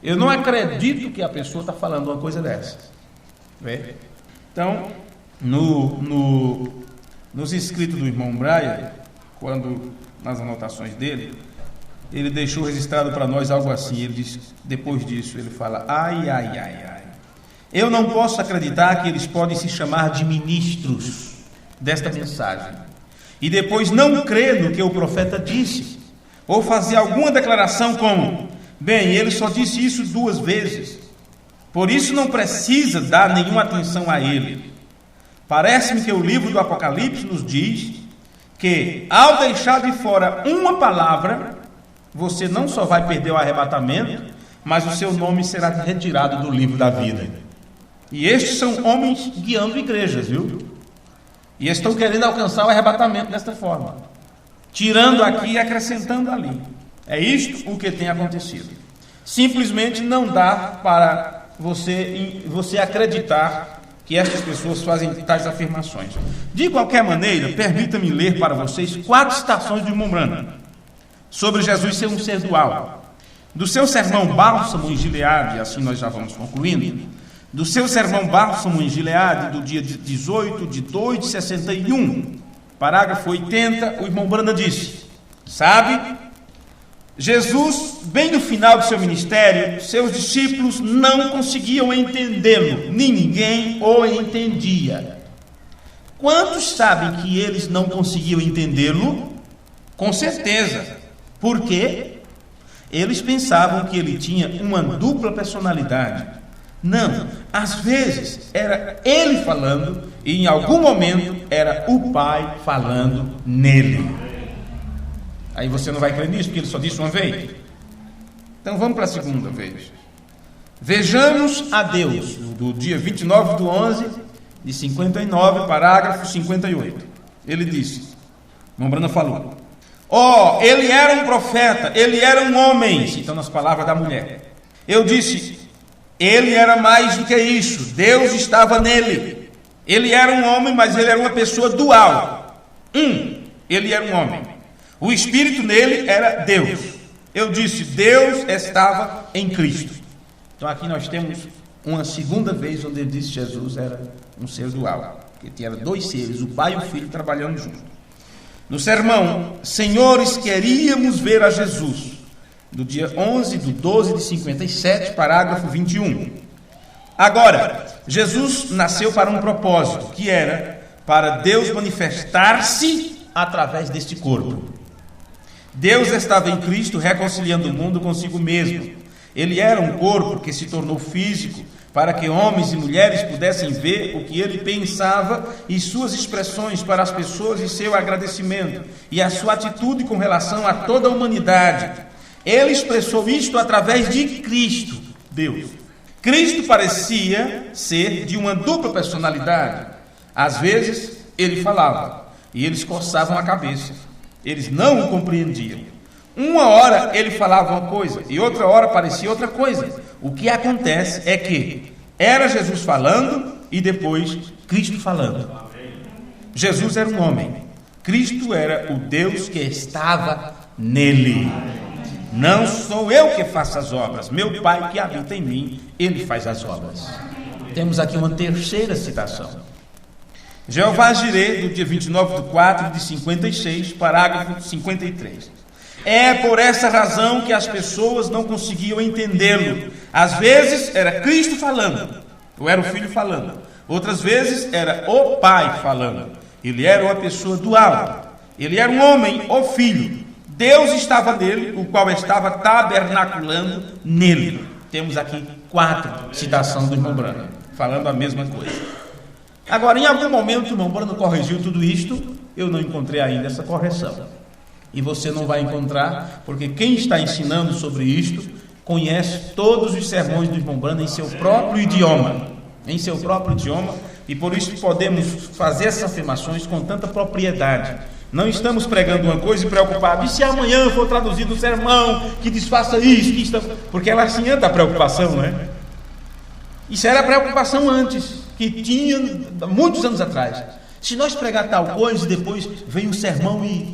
Eu não acredito que a pessoa está falando uma coisa dessa. Vê? Então, nos escritos do irmão Brian, quando nas anotações dele, ele deixou registrado para nós algo assim. Ele diz, depois disso, ele fala, ai, eu não posso acreditar que eles podem se chamar de ministros desta mensagem e depois não crer no que o profeta disse, ou fazer alguma declaração como, bem, ele só disse isso 2 vezes, por isso não precisa dar nenhuma atenção a ele. Parece-me que o livro do Apocalipse nos diz que, ao deixar de fora uma palavra, você não só vai perder o arrebatamento, mas o seu nome será retirado do livro da vida. E estes são homens guiando igrejas, viu? E estão querendo alcançar o arrebatamento desta forma, tirando aqui e acrescentando ali. É isto o que tem acontecido. Simplesmente não dá para você acreditar que estas pessoas fazem tais afirmações. De qualquer maneira, permita-me ler para vocês 4 citações do irmão Branham sobre Jesus ser um ser dual. Do seu sermão Bálsamo em Gileade, assim nós já vamos concluindo, do seu sermão Bálsamo em Gileade, do dia 18 de 2 de 61, parágrafo 80, o irmão Branham disse: sabe, Jesus, bem no final do seu ministério, seus discípulos não conseguiam entendê-lo, ninguém o entendia. Quantos sabem que eles não conseguiam entendê-lo? Com certeza. Por quê? Eles pensavam que ele tinha uma dupla personalidade. Não, às vezes era ele falando e em algum momento era o Pai falando nele. Aí você não vai crer nisso, porque ele só disse uma vez. Então vamos para a segunda vez. Vejamos a Deus, do dia 29 de 11 de 59, parágrafo 58. Ele disse, irmão Branham falou: ele era um profeta, ele era um homem, citando as palavras da mulher. Eu disse, ele era mais do que isso, Deus estava nele. Ele era um homem, mas ele era uma pessoa dual. Ele era um homem. O Espírito nele era Deus. Eu disse, Deus estava em Cristo. Então aqui nós temos uma segunda vez onde ele disse que Jesus era um ser dual, que tinha 2 seres, o Pai e o Filho trabalhando juntos. No sermão, Senhores, queríamos ver a Jesus, do dia 11 de 12 de 57, parágrafo 21. Agora, Jesus nasceu para um propósito, que era para Deus manifestar-se através deste corpo. Deus estava em Cristo reconciliando o mundo consigo mesmo. Ele era um corpo que se tornou físico para que homens e mulheres pudessem ver o que ele pensava e suas expressões para as pessoas e seu agradecimento e a sua atitude com relação a toda a humanidade. Ele expressou isto através de Cristo, Deus. Cristo parecia ser de uma dupla personalidade. Às vezes ele falava e eles coçavam a cabeça. Eles não o compreendiam. Uma hora ele falava uma coisa e outra hora parecia outra coisa. O que acontece é que era Jesus falando e depois Cristo falando. Jesus era um homem. Cristo era o Deus que estava nele. Não sou eu que faço as obras. Meu Pai que habita em mim, ele faz as obras. Temos aqui uma terceira citação. Jeová Jireh, do dia 29 de 4 de 56, parágrafo 53. É por essa razão que as pessoas não conseguiam entendê-lo. Às vezes era Cristo falando, ou era o Filho falando. Outras vezes era o Pai falando. Ele era uma pessoa dual. Ele era um homem, o Filho. Deus estava nele, o qual estava tabernaculando nele. Temos aqui 4 citações do irmão Branham, falando a mesma coisa. Agora, em algum momento, o irmão Branham corrigiu tudo isto. Eu não encontrei ainda essa correção. E você não vai encontrar, porque quem está ensinando sobre isto conhece todos os sermões do irmão Branham em seu próprio idioma. E por isso podemos fazer essas afirmações com tanta propriedade. Não estamos pregando uma coisa e preocupados. E se amanhã for traduzido o sermão que desfaça isso, porque ela assim anda a preocupação, né? Isso era a preocupação antes, que tinha muitos anos atrás. Se nós pregar tal coisa e depois vem um sermão e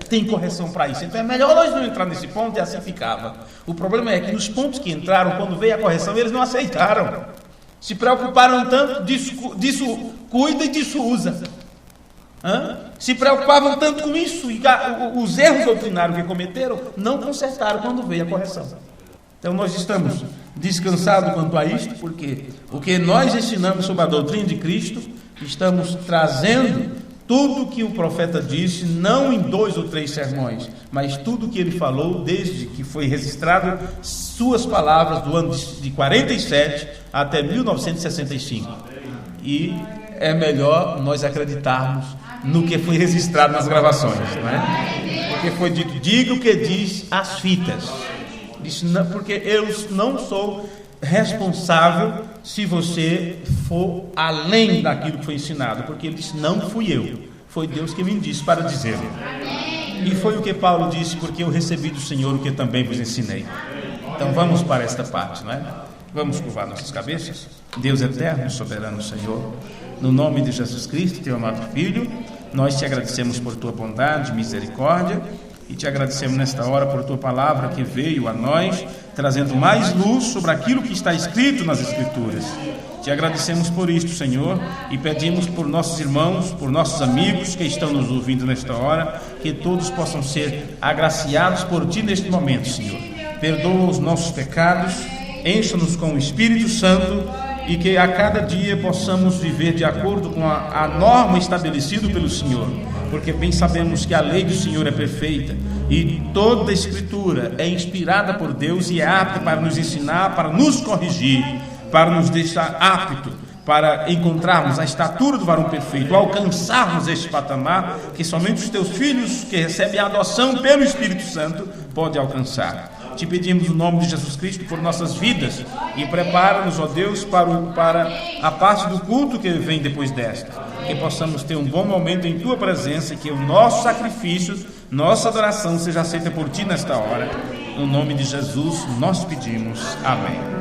tem correção para isso, então é melhor nós não entrar nesse ponto, e assim ficava. O problema é que nos pontos que entraram, quando veio a correção, eles não aceitaram. Se preocuparam tanto, disso cuida e disso usa. Se preocupavam tanto com isso, e os erros doutrinários que cometeram, não consertaram quando veio a correção. Então nós estamos descansados quanto a isto, porque o que nós ensinamos sobre a doutrina de Cristo, estamos trazendo tudo que o profeta disse, não em 2 ou 3 sermões, mas tudo que ele falou desde que foi registrado suas palavras do ano de 47 até 1965. E é melhor nós acreditarmos no que foi registrado nas gravações, né? Porque foi dito, diga o que diz as fitas. Disse, não, porque eu não sou responsável se você for além daquilo que foi ensinado, porque ele disse, não fui eu, foi Deus que me disse para dizer. E foi o que Paulo disse, porque eu recebi do Senhor o que também vos ensinei. Então vamos para esta parte, não é? Vamos curvar nossas cabeças. Deus eterno, soberano Senhor, no nome de Jesus Cristo, teu amado Filho, nós te agradecemos por tua bondade e misericórdia e te agradecemos nesta hora por tua palavra que veio a nós, trazendo mais luz sobre aquilo que está escrito nas Escrituras. Te agradecemos por isto, Senhor, e pedimos por nossos irmãos, por nossos amigos que estão nos ouvindo nesta hora, que todos possam ser agraciados por Ti neste momento, Senhor. Perdoa os nossos pecados, encha-nos com o Espírito Santo e que a cada dia possamos viver de acordo com a norma estabelecida pelo Senhor, porque bem sabemos que a lei do Senhor é perfeita e toda a Escritura é inspirada por Deus e é apta para nos ensinar, para nos corrigir, para nos deixar apto para encontrarmos a estatura do varão perfeito, alcançarmos este patamar que somente os teus filhos que recebem a adoção pelo Espírito Santo podem alcançar. Te pedimos o nome de Jesus Cristo por nossas vidas e prepara-nos, ó Deus, para a parte do culto que vem depois desta, que possamos ter um bom momento em Tua presença e que o nosso sacrifício, nossa adoração seja aceita por Ti nesta hora. No nome de Jesus nós pedimos. Amém.